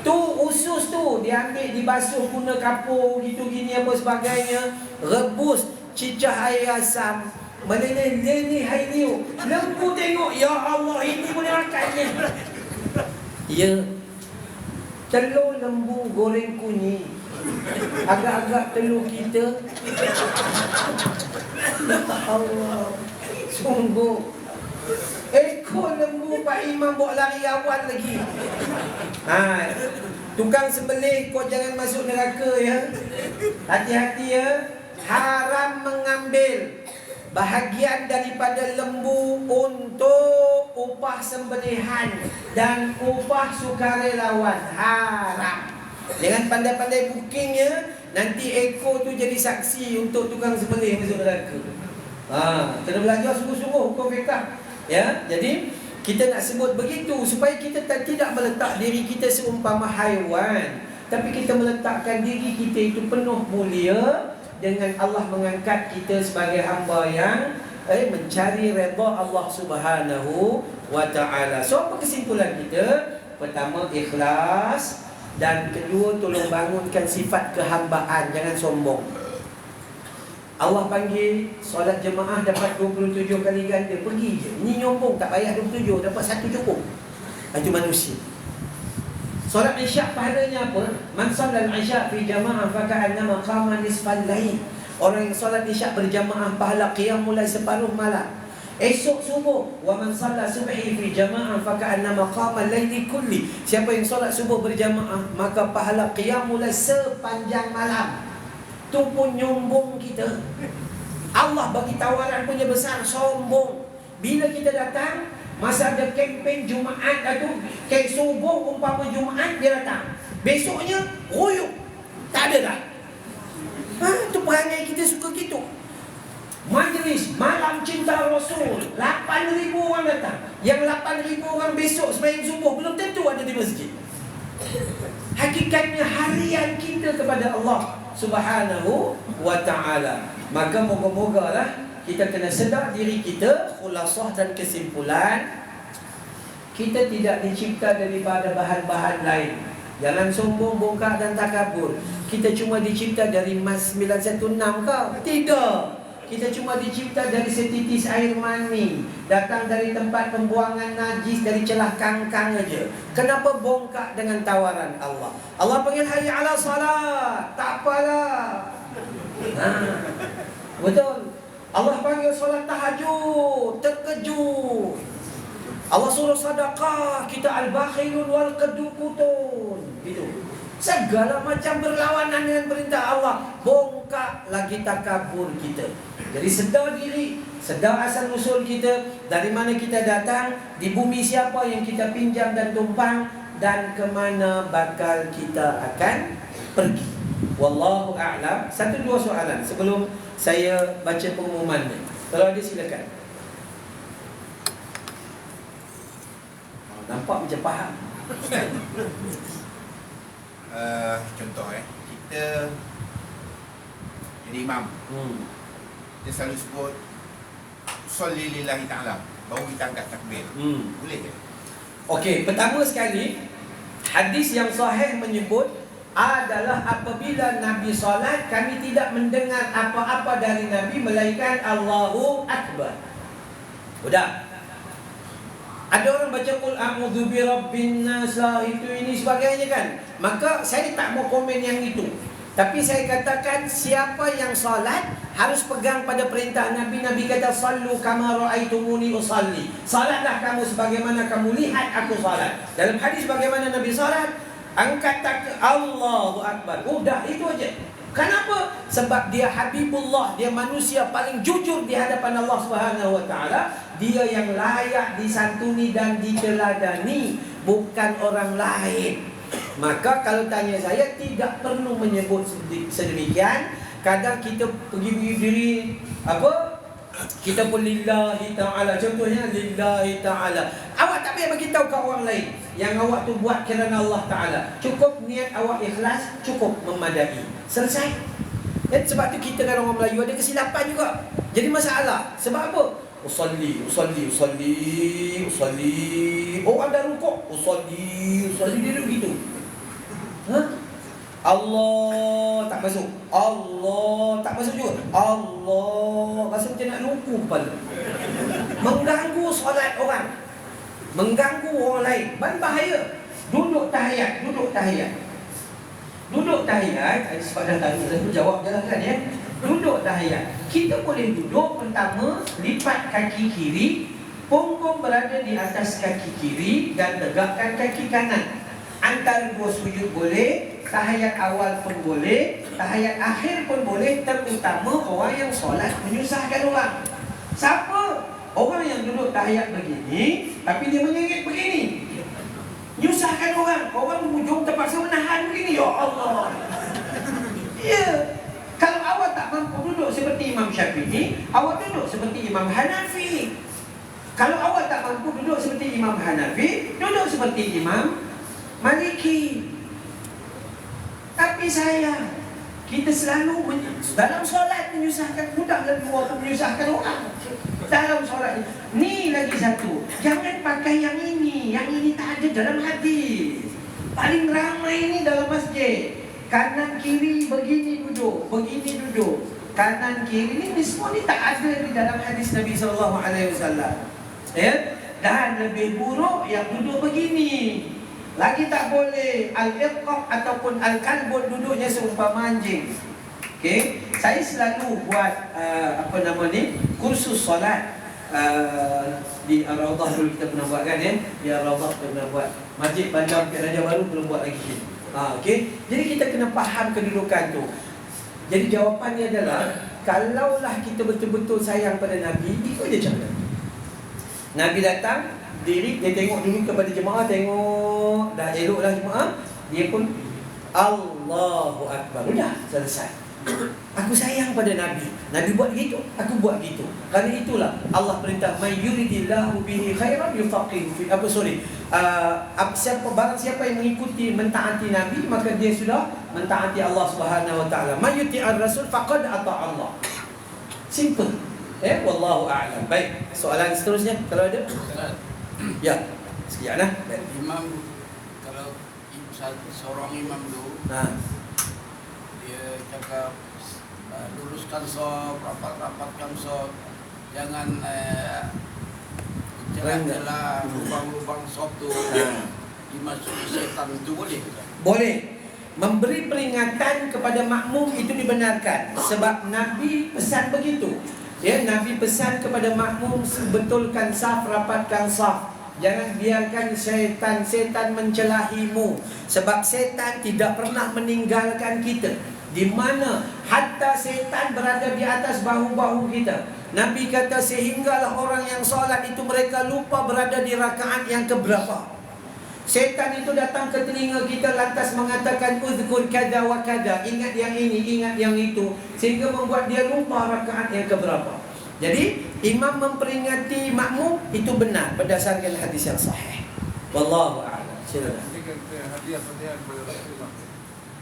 Tu usus tu diambil, dibasuh guna kapur gitu gini apa sebagainya, rebus, cicah air asam, meleleh-leleh air liu. Lembu tengok, ya Allah, ini boleh makannya. Ya. Telur lembu goreng kunyit. Agak-agak telur kita. Ya Allah, sungguh. Ekor lembu Pak Imam bawa lari awal lagi. Tukang sembelih, kau jangan masuk neraka ya. Hati-hati ya. Haram mengambil bahagian daripada lembu untuk upah sembelihan dan upah sukarelawan. Haram. Dengan pandai-pandai bookingnya, nanti ekor tu jadi saksi untuk tukang sembelih masuk neraka. Kena belajar sungguh-sungguh hukum fiqh. Ya, jadi kita nak sebut begitu supaya kita tidak meletak diri kita seumpama haiwan, tapi kita meletakkan diri kita itu penuh mulia dengan Allah mengangkat kita sebagai hamba yang mencari redha Allah Subhanahu wa taala. So apa kesimpulan kita? Pertama, ikhlas, dan kedua, tolong bangunkan sifat kehambaan, jangan sombong. Allah panggil solat jemaah dapat 27 kali ganda, pergi je. Ini nyombong, tak payah 27, dapat 1 cukup. Itu manusia. Solat Isyak pahalanya apa? Man sallal Isyak fi jamaah faka'annama qama nisfal lail. Orang yang solat Isyak berjamaah pahala qiyam mulai separuh malam. Esok subuh, wa man shalla subhi fi jama'ah fa ka'annama qama al-laili kulli. Siapa yang solat subuh berjamaah, maka pahala qiyamul lail sepanjang malam. Tu pun nyombong kita. Allah bagi tawaran punya besar, sombong. Bila kita datang, masa ada kempen Jumaat tu, kek subuh umpama Jumaat dia datang. Besoknya royuk. Tak ada dah. Tu perangai kita suka gitu. Majlis Malam Cinta Rasul, 8,000 orang datang. Yang 8,000 orang besok sembahyang subuh belum tentu ada di masjid. Hakikatnya harian kita kepada Allah Subhanahu wa ta'ala. Maka moga-moga lah kita kena sedar diri kita. Khulasah dan kesimpulan, kita tidak dicipta daripada bahan-bahan lain. Jangan sombong, bongkar dan takabur. Kita cuma dicipta dari Mas 916 ke? Tidak. Kita cuma dicipta dari setitis air mani, datang dari tempat pembuangan najis, dari celah kangkang aja. Kenapa bongkar dengan tawaran Allah? Allah panggil hayya ala salat, tak apalah. Betul. Allah panggil solat tahajud, terkejut. Allah suruh sedekah, kita al-bakhilun wal qadukutun. Gitu. Segala macam berlawanan dengan perintah Allah, bongkar lagi takabur kita. Jadi sedar diri, sedar asal usul kita, dari mana kita datang, di bumi siapa yang kita pinjam dan tumpang, dan ke mana bakal kita akan pergi. Wallahu a'lam. 1-2 soalan sebelum saya baca pengumumannya. Kalau ada silakan. Nampak macam faham. Contoh kita jadi imam, kita selalu sebut sholli lillahi ta'ala, baru kita angkat takbir. Boleh ke? Okey, pertama sekali, hadis yang sahih menyebut adalah apabila Nabi solat, kami tidak mendengar apa-apa dari Nabi melainkan Allahu Akbar. Udah. Ada orang baca qul a'udzu birabbin nas, itu ini sebagainya kan. Maka saya tak mau komen yang itu. Tapi saya katakan siapa yang salat harus pegang pada perintah Nabi. Nabi kata sallu kama ra'aitumuni usalli. Salatlah kamu sebagaimana kamu lihat aku salat. Dalam hadis bagaimana Nabi salat? Angkat takbir Allahu Akbar. Udah itu aja. Kenapa? Sebab dia Habibullah, dia manusia paling jujur di hadapan Allah Subhanahu wa taala. Dia yang layak disantuni dan diteladani, bukan orang lain. Maka kalau tanya saya, tidak perlu menyebut sedemikian. Kadang kita pergi diri apa? Kita pun lillahi ta'ala. Contohnya lillahi ta'ala. Awak tak payah bagi tahu ke orang lain yang awak tu buat kerana Allah Ta'ala. Cukup niat awak ikhlas, cukup memadai. Selesai. Dan sebab tu kita kan orang Melayu ada kesilapan juga. Jadi masalah. Sebab apa? Usalli. Orang dah rukuk. Usalli. Dia duduk gitu. Allah tak masuk. Allah tak masuk juga. Allah rasa macam nak lupa kepala. Mengganggu solat orang, mengganggu orang lain. Bahaya. Duduk tahiyat. Sebab dah tanya saya jawab je lah kan ya. Duduk tahiyat. Kita boleh duduk pertama, lipat kaki kiri, punggung berada di atas kaki kiri dan tegakkan kaki kanan. Antara dua sujud boleh, tahiyat awal pun boleh, tahiyat akhir pun boleh, terutama orang yang solat menyusahkan orang. Siapa? Orang yang duduk tahiyat begini, tapi dia menyengit begini, menyusahkan orang. Orang hujung terpaksa menahan begini. Ya Allah. Ya. Kalau awak tak mampu duduk seperti Imam Syafi'i, awak duduk seperti Imam Hanafi. Kalau awak tak mampu duduk seperti Imam Hanafi, duduk seperti Imam Maliki. Tapi saya, kita selalu dalam solat menyusahkan, mudah lagi waktu menyusahkan orang. Dalam solat ni lagi satu, jangan pakai yang ini tak ada dalam hadis. Paling ramai ni dalam masjid, kanan kiri begini duduk, kanan kiri ni semua ni tak ada di dalam hadis Nabi SAW. Ya, dan lebih buruk yang duduk begini. Lagi tak boleh al-iqaq ataupun al-kalbun, duduknya seumpama anjing. Okey, saya selalu buat kursus solat. di Ar-Rawdah dulu kita pernah buat kan ya. Di Ar-Rawdah kita pernah buat. Masjid Bandar Bukit Raja Baru belum buat lagi. Okey. Jadi kita kena faham kedudukan tu. Jadi jawapannya adalah, kalaulah kita betul-betul sayang pada Nabi, ikut je cara. Nabi datang, diri, dia tengok dulu kepada jemaah, tengok dah eloklah jemaah, dia pun Allahu Akbar. Sudah selesai. Aku sayang pada Nabi. Nabi buat gitu, aku buat gitu. Kerana itulah Allah perintah, may yuridillahu bihi khairan yufaqihu fi barang siapa yang mengikuti, mentaati Nabi, maka dia sudah mentaati Allah Subhanahu wa taala. May yuti'ir rasul faqad ata Allah. Simple. Wallahu a'lam. Baik, soalan seterusnya kalau ada. Ya. Sekianlah. Baik. Imam, kalau seorang imam tu, dia cakap luruskan sof, rapatkan sof, jangan celah-celah lubang-lubang sof tu dimasuki syaitan, itu boleh? Boleh. Memberi peringatan kepada makmum itu dibenarkan, sebab Nabi pesan begitu. Ya, Nabi pesan kepada makmum, betulkan saf, rapatkan saf. Jangan biarkan setan mencelahimu, sebab setan tidak pernah meninggalkan kita. Di mana hatta setan berada di atas bahu-bahu kita. Nabi kata sehinggalah orang yang solat itu mereka lupa berada di rakaat yang keberapa. Setan itu datang ke telinga kita lantas mengatakan uzkur kada wa kada, ingat yang ini, ingat yang itu, sehingga membuat dia lupa rakaat yang keberapa. Jadi imam memperingati makmum itu benar berdasarkan hadis yang sahih. Wallahu a'lam. Silakan.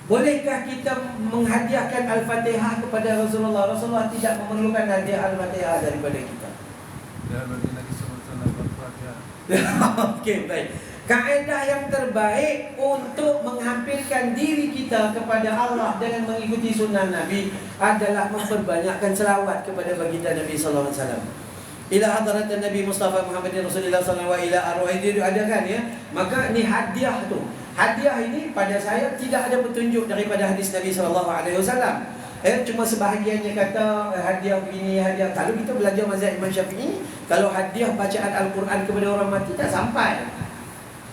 Bolehkah kita menghadiahkan Al-Fatihah kepada Rasulullah? Rasulullah tidak memerlukan hadiah Al-Fatihah daripada kita. Okey, baik. Kaedah yang terbaik untuk menghampirkan diri kita kepada Allah dengan mengikuti sunnah Nabi adalah memperbanyakkan selawat kepada baginda Nabi sallallahu alaihi wasallam. Ila hadrat Nabi Mustafa Muhammadin Rasulullah sallallahu alaihi wasallam wa ila arwah itu ada kan ya. Maka ni hadiah tu. Hadiah ini pada saya tidak ada petunjuk daripada hadis Nabi sallallahu alaihi wasallam. Cuma sebahagiannya kata hadiah begini, hadiah. Kalau kita belajar mazhab Imam Syafi'i, kalau hadiah bacaan Al-Quran kepada orang mati tak sampai.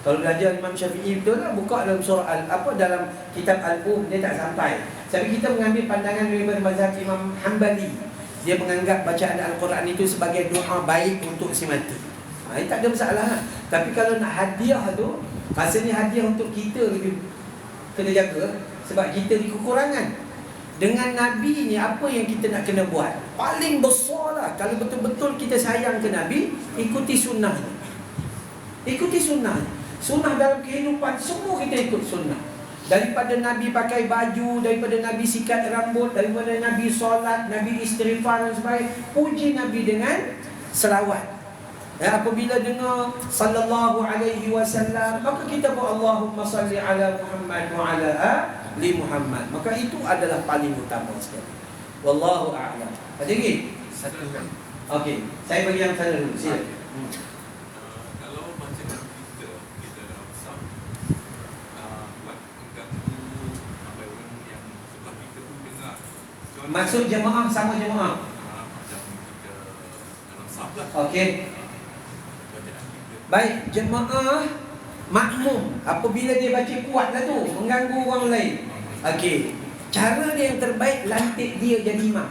Kalau belajar Imam Syafi'i betul lah, buka dalam surah dalam kitab Al-Um, dia tak sampai. Tapi kita mengambil pandangan daripada mazhab Imam Hanbali. Dia menganggap bacaan Al-Quran itu sebagai doa baik untuk si mati. Ini tak ada masalah. Tapi kalau nak hadiah tu, rasanya hadiah untuk kita lebih kena jaga, sebab kita di kekurangan. Dengan Nabi ni apa yang kita nak kena buat? Paling besar lah, kalau betul-betul kita sayang ke Nabi, ikuti sunnah. Ikuti sunnah. Sunnah dalam kehidupan, semua kita ikut sunnah. Daripada Nabi pakai baju, daripada Nabi sikat rambut, daripada Nabi solat, Nabi istighfar dan sebagainya. Puji Nabi dengan selawat. Apabila dengar sallallahu alaihi wasallam, maka kita buat Allahumma salli ala Muhammad wa ala ali Muhammad. Maka itu adalah paling utama sekali. Wallahu a'lam. Ada lagi? Satu kan. Okey, saya bagi yang sana dulu. Sila. Kalau macam kita dalam saf, buat mengganggu ramai orang yang sebelah kita pun dengar. Maksud jemaah sama jemaah. Macam kita dalam saf lah. Okey. Baik, jemaah makmum apabila dia baca kuatlah tu, mengganggu orang lain. Okey. Cara dia yang terbaik, lantik dia jadi imam.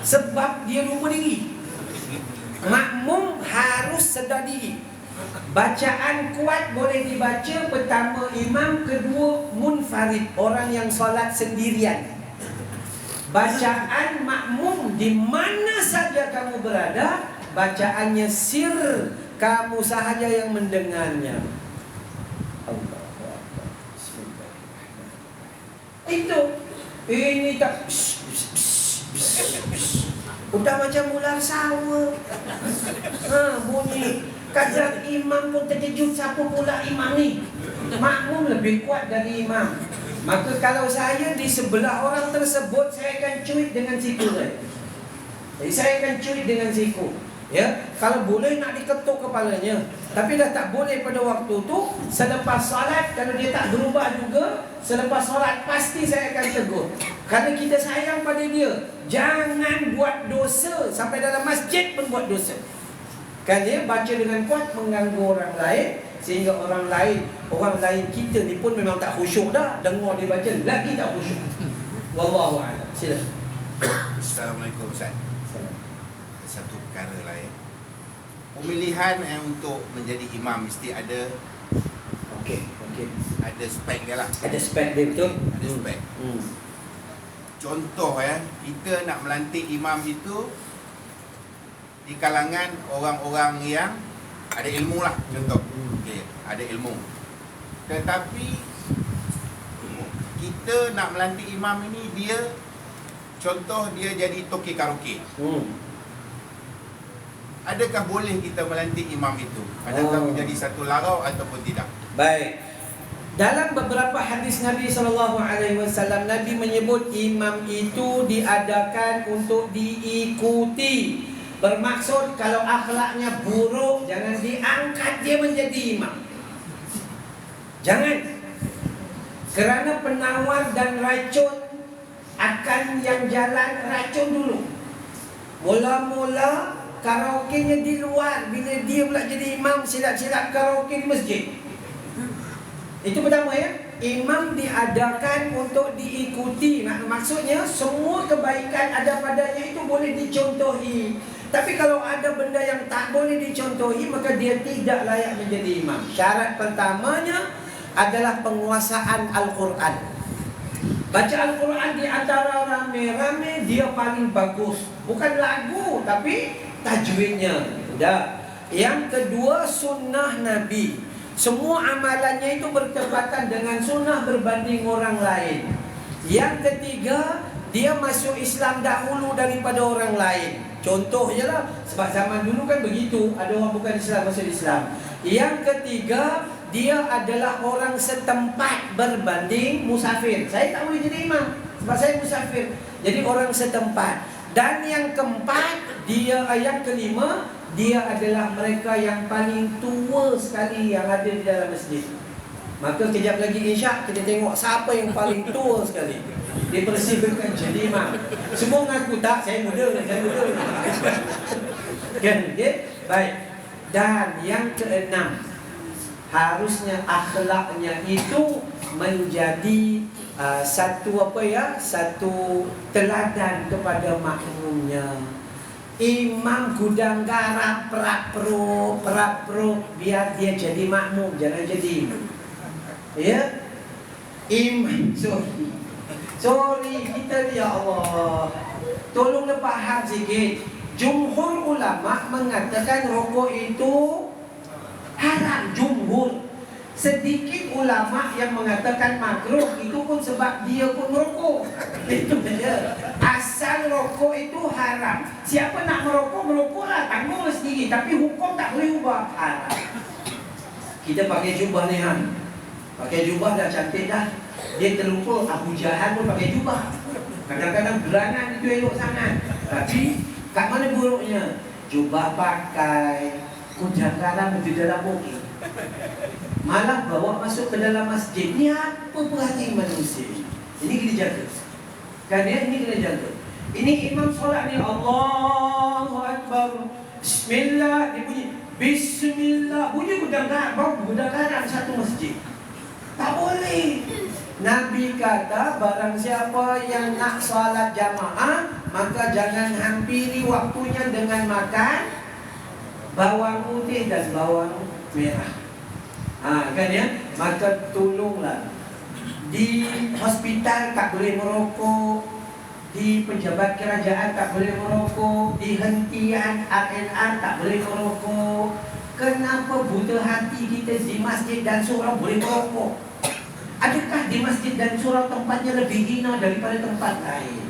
Sebab dia lupa diri. Makmum harus sedar diri. Bacaan kuat boleh dibaca pertama imam, kedua munfarid, orang yang solat sendirian. Bacaan makmum di mana saja kamu berada, bacaannya sir, kamu sahaja yang mendengarnya. Itu ini tak udah macam ular sawa. Bunyi. Kadang imam pun terkejut, siapa pula imam ni? Makmum lebih kuat dari imam. Maka kalau saya di sebelah orang tersebut, saya akan cuit dengan siku saya. Jadi saya akan cuit dengan siku. Ya, kalau boleh nak diketuk kepalanya. Tapi dah tak boleh pada waktu tu. Selepas solat, kalau dia tak berubah juga, selepas solat pasti saya akan tegur. Kerana kita sayang pada dia. Jangan buat dosa. Sampai dalam masjid pun buat dosa. Kan dia baca dengan kuat mengganggu orang lain, sehingga orang lain kita ni pun memang tak khusyuk dah. Dengar dia baca lagi tak khusyuk. Wallahu a'lam. Sila. Assalamualaikum Ustaz. Satu perkara lain. Pemilihan untuk menjadi imam mesti ada Okey. ada spek dia lah. Ada spek dia betul? Ada spek. Contoh kita nak melantik imam itu di kalangan orang-orang yang ada ilmu lah, contoh. Okey, ada ilmu. Tetapi kita nak melantik imam ini contoh dia jadi toki karaoke. Adakah boleh kita melantik imam itu? Adakah menjadi satu larau ataupun tidak? Baik. Dalam beberapa hadis Nabi SAW, Nabi menyebut imam itu diadakan untuk diikuti. Bermaksud kalau akhlaknya buruk, jangan diangkat dia menjadi imam. Jangan. Kerana penawar dan racun akan yang jalan racun dulu. Mula-mula karaoke-nya di luar. Bila dia pula jadi imam, silap-silap karaoke di masjid. Itu pertama ya. Imam diadakan untuk diikuti. Maksudnya semua kebaikan ada padanya itu boleh dicontohi. Tapi kalau ada benda yang tak boleh dicontohi, maka dia tidak layak menjadi imam. Syarat pertamanya adalah penguasaan Al-Quran. Baca Al-Quran di antara rame-rame dia paling bagus. Bukan lagu, tapi tajwidnya. Dah. Yang kedua, sunnah Nabi. Semua amalannya itu bertepatan dengan sunnah berbanding orang lain. Yang ketiga, dia masuk Islam dahulu daripada orang lain. Contoh je lah. Sebab zaman dulu kan begitu. Ada orang bukan Islam masuk Islam. Yang ketiga, dia adalah orang setempat berbanding musafir. Saya tak boleh jadi imam sebab saya musafir. Jadi orang setempat. Dan yang keempat, yang kelima, dia adalah mereka yang paling tua sekali yang ada di dalam masjid. Maka kejap lagi insya' kita tengok siapa yang paling tua sekali. Dipersilakan jadi imam. Semua mengaku tak, saya muda. Kan? Okay? Baik. Dan yang keenam, harusnya akhlaknya itu menjadi satu teladan kepada makmumnya. Imam gudang garam perap-peruk biar dia jadi makmum, jangan jadi imam. Ya? Imam, sorry kita ni, ya Allah, tolonglah faham sikit. Jumhur ulama mengatakan rokok itu haram. Jumhur. Sedikit ulama yang mengatakan makruh. Itu pun sebab dia pun merokok. Itu saja. Asal rokok itu haram. Siapa nak merokoklah, tanggung sendiri. Tapi hukum tak boleh ubah. Haram. Kita pakai jubah ni kan. Pakai jubah dah cantik dah. Dia terlupa Abu Jahal pun pakai jubah. Kadang-kadang gerangan itu elok sangat. Tapi kat mana buruknya? Jubah pakai, kudang garam di dalam bukit, malah bawa masuk ke dalam masjid. Ni apa perhati manusia? Ini kena jaga. Kan ya? Ini kena jaga. Ini imam solat ni, Allahu Akbar, Bismillah, dia bunyi Bismillah, bunyi gudang garam satu masjid. Tak boleh. Nabi kata barang siapa yang nak solat jamaah, maka jangan hampiri waktunya dengan makan bawang putih dan bawang merah. Kan ya? Maka tolonglah. Di hospital tak boleh merokok, di pejabat kerajaan tak boleh merokok, di hentian RNR tak boleh merokok. Kenapa buta hati kita di masjid dan surau boleh merokok? Adakah di masjid dan surau tempatnya lebih hina daripada tempat lain?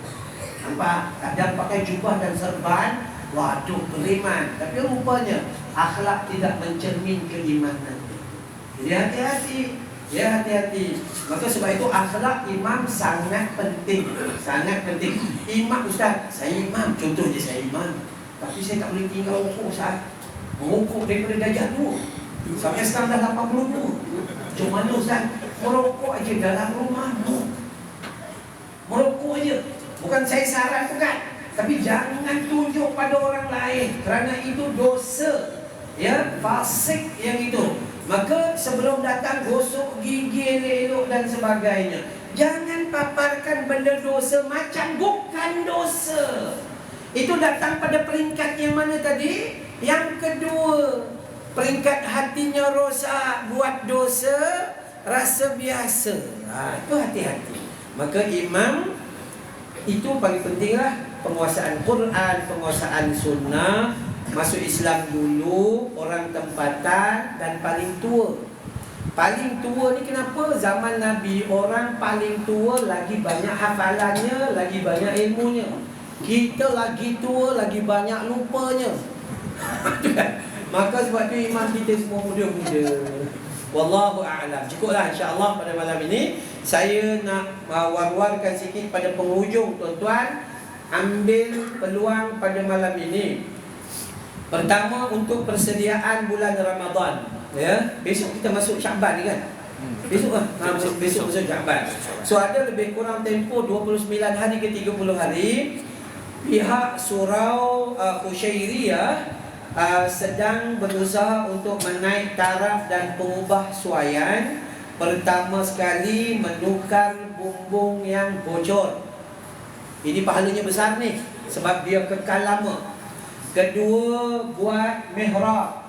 Nampak? Kadang pakai jubah dan serban, waduh beriman. Tapi rupanya akhlak tidak mencermin keimanan. Jadi hati-hati. Ya, hati-hati. Maka sebab itu akhlak imam sangat penting. Sangat penting. Imam, Ustaz, saya imam. Contohnya saya imam, tapi saya tak boleh tinggal rokok saat merokok daripada darjah 2. Sampai sekarang dah 82. Cuma mana Ustaz? Merokok aja dalam rumahmu. Merokok aja. Bukan saya saran, bukan. Tapi jangan tunjuk pada orang lain, kerana itu dosa. Ya, fasik yang itu. Maka sebelum datang gosok gigi elok dan sebagainya. Jangan paparkan benda dosa macam bukan dosa. Itu datang pada peringkat yang mana tadi? Yang kedua, peringkat hatinya rosak, buat dosa, rasa biasa. Itu hati-hati. Maka imam itu paling pentinglah. Penguasaan Quran, penguasaan sunnah, masuk Islam dulu, orang tempatan, dan paling tua. Paling tua ni kenapa? Zaman Nabi, orang paling tua lagi banyak hafalannya, lagi banyak ilmunya. Kita lagi tua, lagi banyak lupanya. Maka sebab tu imam kita semua muda-muda. Wallahu a'lam. Cukuplah insya-Allah pada malam ini. Saya nak war-warkan sikit pada penghujung, tuan-tuan. Ambil peluang pada malam ini. Pertama, untuk persediaan bulan Ramadan. Ya, besok kita masuk Syaban ni kan? Besok lah. Besok masuk Syaban. So ada lebih kurang tempoh 29 hari ke 30 hari. Pihak surau Khusyairiyah sedang berusaha untuk menaik taraf dan pengubah suaian. Pertama sekali, menukar bumbung yang bocor. Ini pahalanya besar ni, sebab dia kekal lama. Kedua, buat mihrab,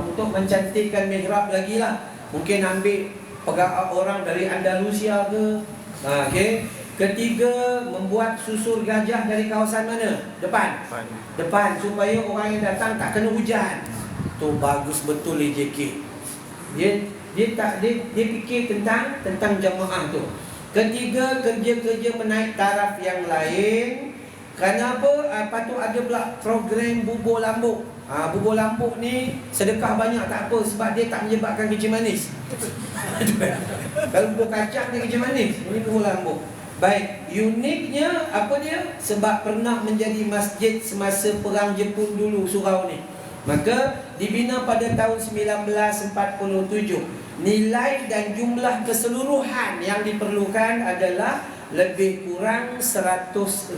untuk mencantikkan mihrab lagi lah. Mungkin ambil orang dari Andalusia ke. Okay. Ketiga, membuat susur gajah dari kawasan mana? Depan, supaya orang yang datang tak kena hujan. Tu bagus betul JK. Dia fikir tentang jamaah tu. Ketiga, kerja-kerja menaik taraf yang lain. Kenapa? Patut ada pula program bubur lambuk. Bubur lambuk ni sedekah banyak tak apa, sebab dia tak menyebabkan kencing manis. Kalau bubur kacang dia kencing manis. Ini bubur lambuk. Baik, uniknya apa dia? Sebab pernah menjadi masjid semasa perang Jepun dulu surau ni. Maka dibina pada tahun 1947. Nilai dan jumlah keseluruhan yang diperlukan adalah lebih kurang 100,000.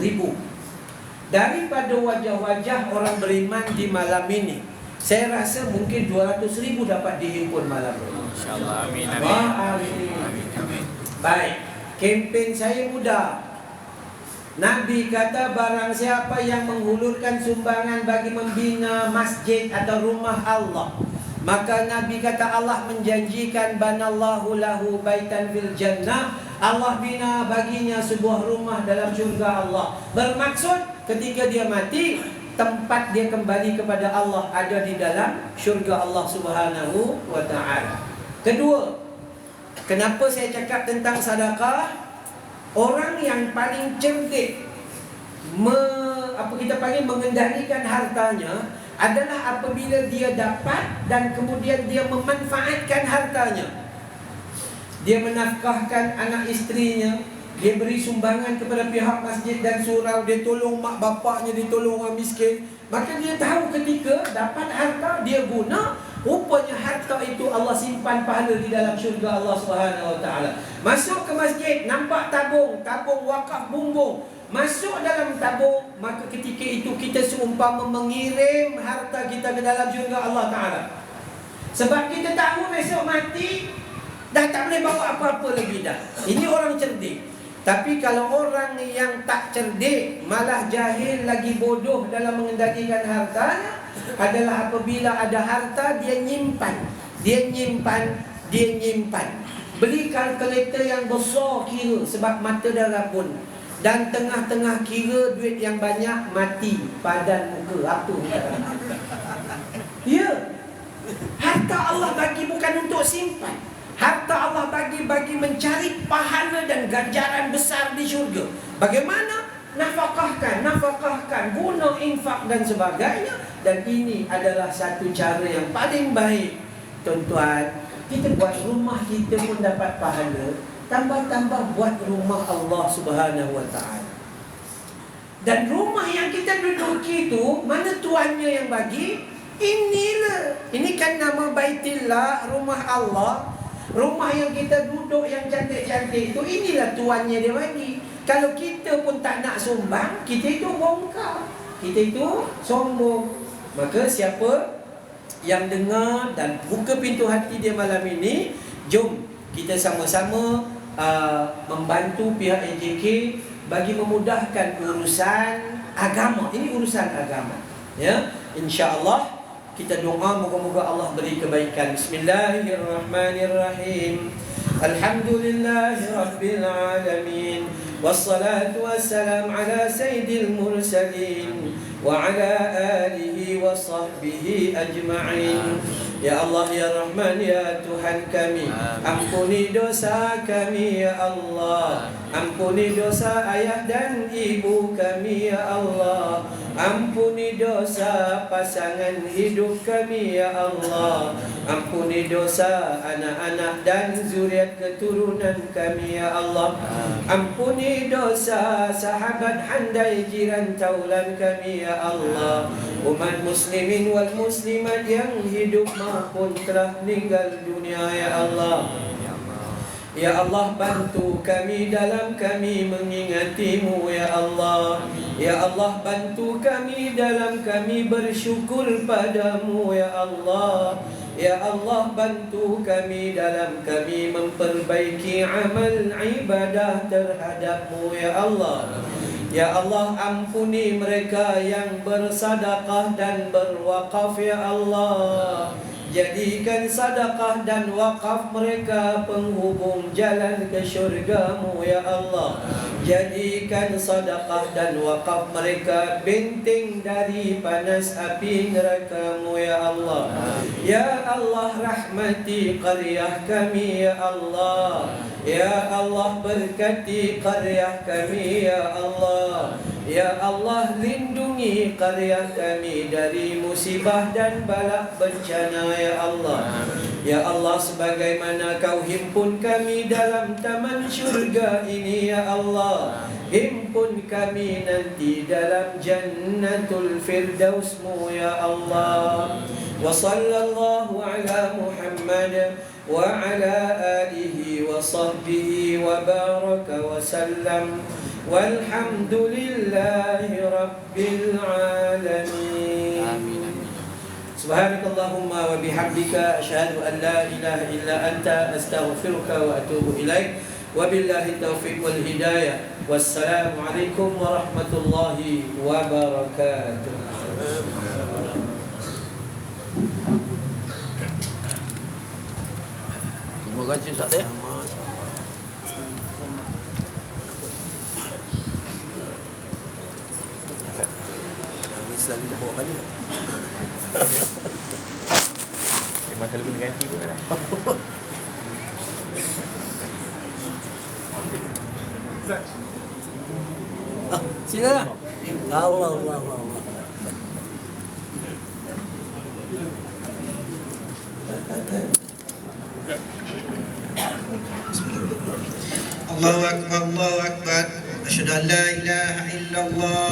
Daripada wajah-wajah orang beriman di malam ini, saya rasa mungkin 200,000 dapat dihimpun malam ini. InsyaAllah. Amin. Amin. Baik, kempen saya mudah. Nabi kata barang siapa yang menghulurkan sumbangan bagi membina masjid atau rumah Allah, maka Nabi kata Allah menjanjikan banallahu lahu baitan fil jannah. Allah bina baginya sebuah rumah dalam syurga Allah. Bermaksud ketika dia mati, tempat dia kembali kepada Allah ada di dalam syurga Allah Subhanahu wa ta'ala. Kedua, kenapa saya cakap tentang sedekah? Orang yang paling cerdik mengendalikan hartanya adalah apabila dia dapat dan kemudian dia memanfaatkan hartanya. Dia menafkahkan anak isterinya, dia beri sumbangan kepada pihak masjid dan surau, dia tolong mak bapaknya, dia tolong orang miskin. Maka dia tahu ketika dapat harta dia guna, rupanya harta itu Allah simpan pahala di dalam syurga Allah Subhanahu wa taala. Masuk ke masjid, nampak tabung wakaf bumbung. Masuk dalam tabung, maka ketika itu kita seumpama mengirim harta kita ke dalam syurga Allah Ta'ala. Sebab kita tahu besok mati, dah tak boleh bawa apa-apa lagi dah. Ini orang cerdik. Tapi kalau orang yang tak cerdik, malah jahil lagi bodoh dalam mengendalikan hartanya, adalah apabila ada harta, dia nyimpan. Beli kalkulator yang besar kira, sebab mata dah rabun. Dan tengah-tengah kira duit yang banyak, mati padan muka. Apa? Ya. Harta Allah bagi bukan untuk simpan. Harta Allah bagi mencari pahala dan ganjaran besar di syurga. Bagaimana? Nafkahkan, guna infak dan sebagainya. Dan ini adalah satu cara yang paling baik. Tuan-tuan, kita buat rumah kita pun dapat pahala. Tambah-tambah buat rumah Allah Subhanahu wa ta'ala. Dan rumah yang kita duduki itu, mana tuannya yang bagi? Inilah, ini kan nama Baitillah, rumah Allah. Rumah yang kita duduk yang cantik-cantik itu, inilah tuannya dia bagi. Kalau kita pun tak nak sumbang, kita itu bongkar, kita itu sombong. Maka siapa yang dengar dan buka pintu hati dia malam ini, jom kita sama-sama membantu pihak AJK bagi memudahkan urusan agama. Ini urusan agama, ya. InsyaAllah kita doa moga-moga Allah beri kebaikan. Bismillahirrahmanirrahim. Alhamdulillahi rabbil alamin. Wassalatu wassalam ala sayyidil mursalin wa ala alihi wa sahbihi ajma'in. Ya Allah, ya Rahman, ya Tuhan kami, ampuni dosa kami ya Allah. Ampuni dosa ayah dan ibu kami ya Allah. Ampuni dosa pasangan hidup kami ya Allah. Ampuni dosa anak-anak dan zuriat keturunan kami ya Allah. Ampuni dosa sahabat handai jiran taulan kami ya Allah. Umat muslimin wal muslimat yang hidup maupun telah meninggal dunia ya Allah. Ya Allah, bantu kami dalam kami mengingatimu ya Allah. Ya Allah, bantu kami dalam kami bersyukur padamu ya Allah. Ya Allah, bantu kami dalam kami memperbaiki amal ibadah terhadapmu ya Allah. Ya Allah, ampuni mereka yang bersedekah dan berwakaf ya Allah. Jadikan sedekah dan wakaf mereka penghubung jalan ke syurga-Mu ya Allah. Jadikan sedekah dan wakaf mereka benteng dari panas api neraka-Mu ya Allah. Ya Allah, rahmati qaryah kami ya Allah. Ya Allah, berkati qaryah kami ya Allah. Ya Allah, lindungi qaryah kami dari musibah dan bala bencana ya Allah. Ya Allah, sebagaimana Kau himpun kami dalam taman syurga ini ya Allah, himpun kami nanti dalam jannatul firdaus-Mu ya Allah. Wa sallallahu ala Muhammad wa ala alihi wa sahbihi wa baraka wa sallam. Walhamdulillahi rabbil alamin. Amin. Subhanakallahumma wa bihamdika asyhadu an la ilaha illa anta astaghfiruka wa atubu ilaik. Wabillahi taufiq wal hidayah. Wassalamu alaikum warahmatullahi wabarakatuh. Terima kasih Ustaz. Lagi bawa kali. Masa lebih ganti pun dah. Silalah. Allah. Allahu Akbar, Allahu Akbar. Asyhadu an la ilaha illallah.